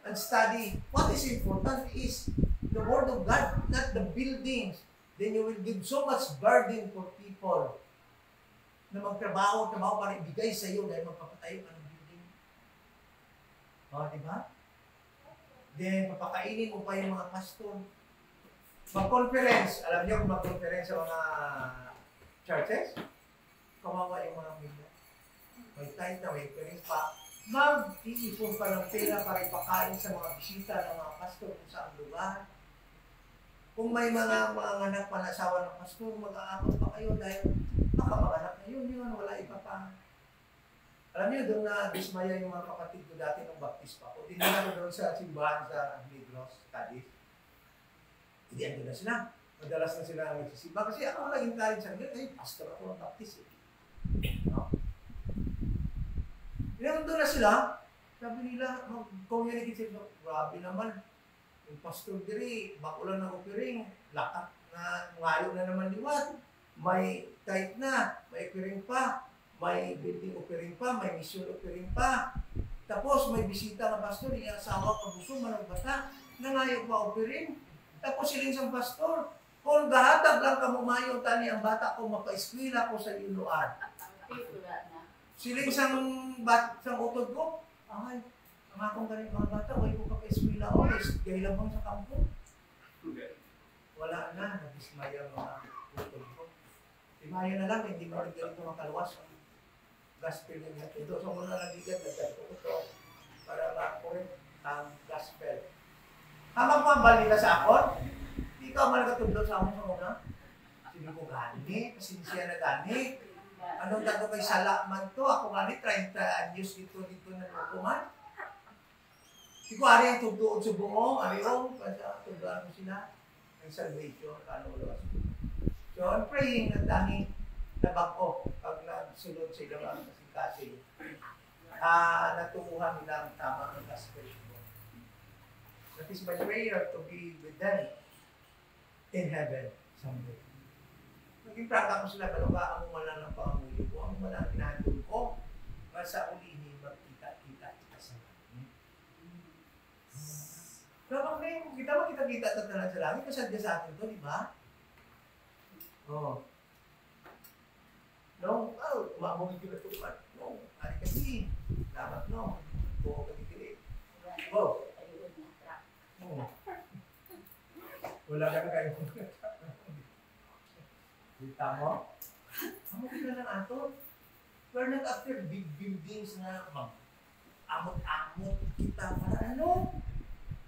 And study. What is important is the Word of God, not the buildings. Then you will give so much burden for people na magtrabaho para ibigay sa iyo dahil magpapatayo ka ng building. Diba? Then, papakainin mo pa yung mga pastor. Mag-conference. Alam niyo kung mag-conference sa mga churches? Kawawa yung mga media. May time na may pwede pa. Mag-iipon pa ng pera para ipakain sa mga bisita ng mga pastor kung saan lugar. Kung may mga anak pa na asawa ng pastor, mag-aakot pa kayo dahil baka mga anak na yun, wala iba pa. Alam niyo, doon na dismaya yung mga kapatid ko dati ng baptist pa. O dinala ko doon sa simbahan sa Negros, Cadiz. Hindi ando na sila. Madalas na sila nagsisimba. Kasi ako naging talent sa nila, pastor ako ng baptist. No? Doon na sila, sabi nila, community sila, grabe naman. Yung pastor diri, bakulan ng opiring, lakat na ngayon na naman liwat. May tight na, may opiring pa, may building opiring pa, may mission opiring pa. Tapos may bisita ng pastor, yung asawa kabuso, managbata, nangayo pa opiring. Tapos siling sa pastor, kung gahatag lang kamumayo tani ang bata ko, mapa-eskwila ko sa iluan. Siling sang utod ko, ay, ang akong galing mga bata, huwag ko kapa-eskwila o, gay lamang sa kampo. Wala na, nabismaya mga utod ko. Simaya na lang, hindi mo rin ganito makaluwas ang gospel ng ito. So muna nagigad, nagdagpo ko ito para ma-correct ang gospel. Hamang pambal nila sa akon, di ka man nagatudlo sa akon sa una. Sino ko gani, pasinsya na gani. Anong tago kay sala man to? Ako gani, 30 anyos dito na lukuman. Di ko ari ang tugtuod sa buong, ari o, tugtuan ko sila. Ang salvation, ano ulos. So I'm praying na dami nabako pag nagsulod sa ilang kasi natukuhan nila ang tama ng gospel. That is my prayer to be with them in heaven someday. Naging praka ko sila, pero ba ang umala ng pangamuyo ko, ang umala ang pinahandol ko, sa ulihin, magkita-kita sa langit. Kapag may kita makita-kita at talaga sa langit, kasadya sa atin ito, di ba? Oo. No? Umamong ito na ito. No? Ari kasi, dapat no. Oo, kagigili. Oh. Wala ka na kayo. Kita mo? Amo kita lang ato. We're not after big buildings na amot-amot kita para ano?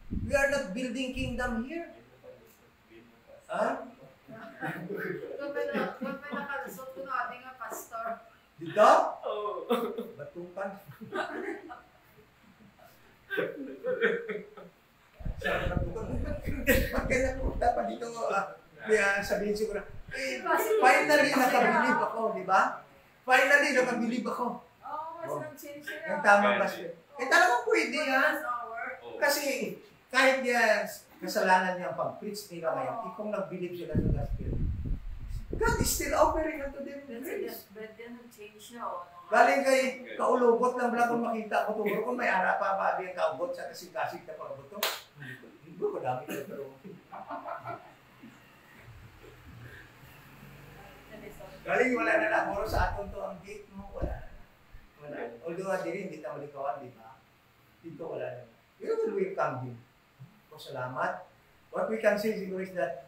We are not building kingdom here. Ha? Kung may nakalusot ko na ating pastor. Dito? Oo. Batukan. Sarap na batukan. Bakit na po dapat dito? Kaya sabihin siguro, Eh, finally, nakabilib ako, di ba? Finally, nakabilib ako. Mas nag-change siya. Yung tamang gospel. Eh, talagang pwede yan. Oh. Kasi, kahit yan, kasalanan niya ang pag-preach nila ngayon, kung nag-believe sila sa gospel, God is still offering unto them grace. But then nag-change siya. Galing kay kaulubot lang wala kung makita ko tungkol kung may ara pa ba yung kaubot sa kasing-kasing na pagbuto. Hindi ko dami ko pero galing wala na lang moro sa aton to ang gate mo wala. Wala. Although diri hindi ta malikawan di ba? Dito wala na. You will welcome him. So, salamat. What we can say siguro is that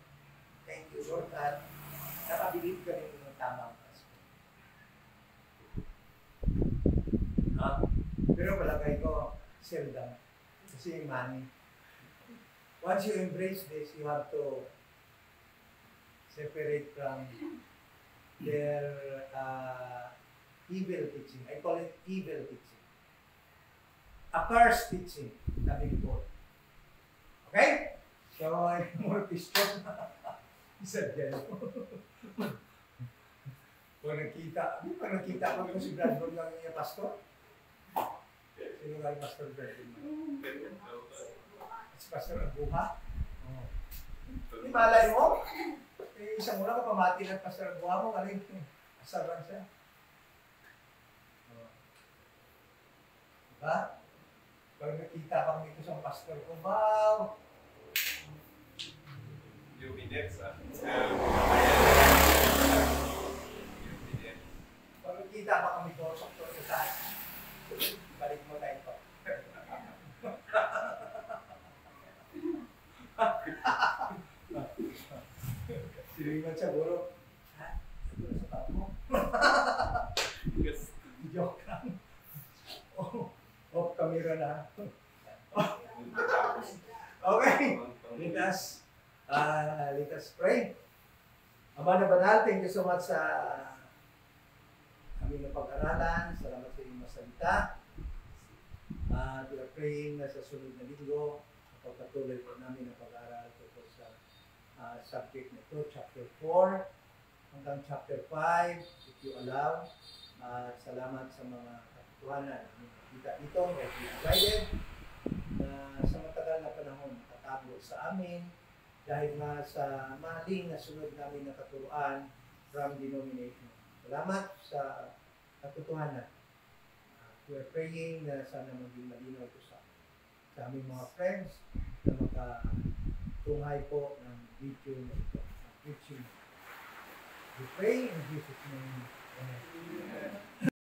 thank you Lord at nakabilib ka rin ng tamang gospel. Pero palagay ko, seldom. Kasi money. Once you embrace this, you have to separate from their evil teaching. I call it evil teaching. Accursed teaching. Sabi ko. Okay? So, more Christian. Isa dyan. Pag nakita ko si Bradford lang niya pastor. Sino nga yung Pastor Bradford? Si Pastor Abuha. Oh. Di malay mo? Eh, isang mula ka pamati ng Pastor Abuha mo, kaling asaran siya. Oh. Diba? Pag nakita kami ito sa pastor ko, wow! You'll be next, You'll be next. Pag nakita pa kami doon sa taas, balik mo tayo pa. Silingan siya, buro. Ha? Ito na sa tapo mo. Yes. Joke lang. Off camera na. Okay. Let us pray. Ama na banal, thank you so much sa aming pag-aralan. Salamat sa iyong masalita. We are praying na sa sunod na linggo, pagpatuloy po namin ang pag-aaral tungkol sa subject na ito, chapter 4 hanggang chapter 5, if you allow. Salamat sa mga katutuhanan na nakita dito, that we provided na sa matagal na panahon nakatago sa amin dahil nga sa maling na sunod namin na katuruan from denomination. Salamat sa katotohanan. We are praying na sana maging malinaw ito sa aming mga friends na makatunghay po ng video na ito, ng preaching. We pray in Jesus' name. Amen.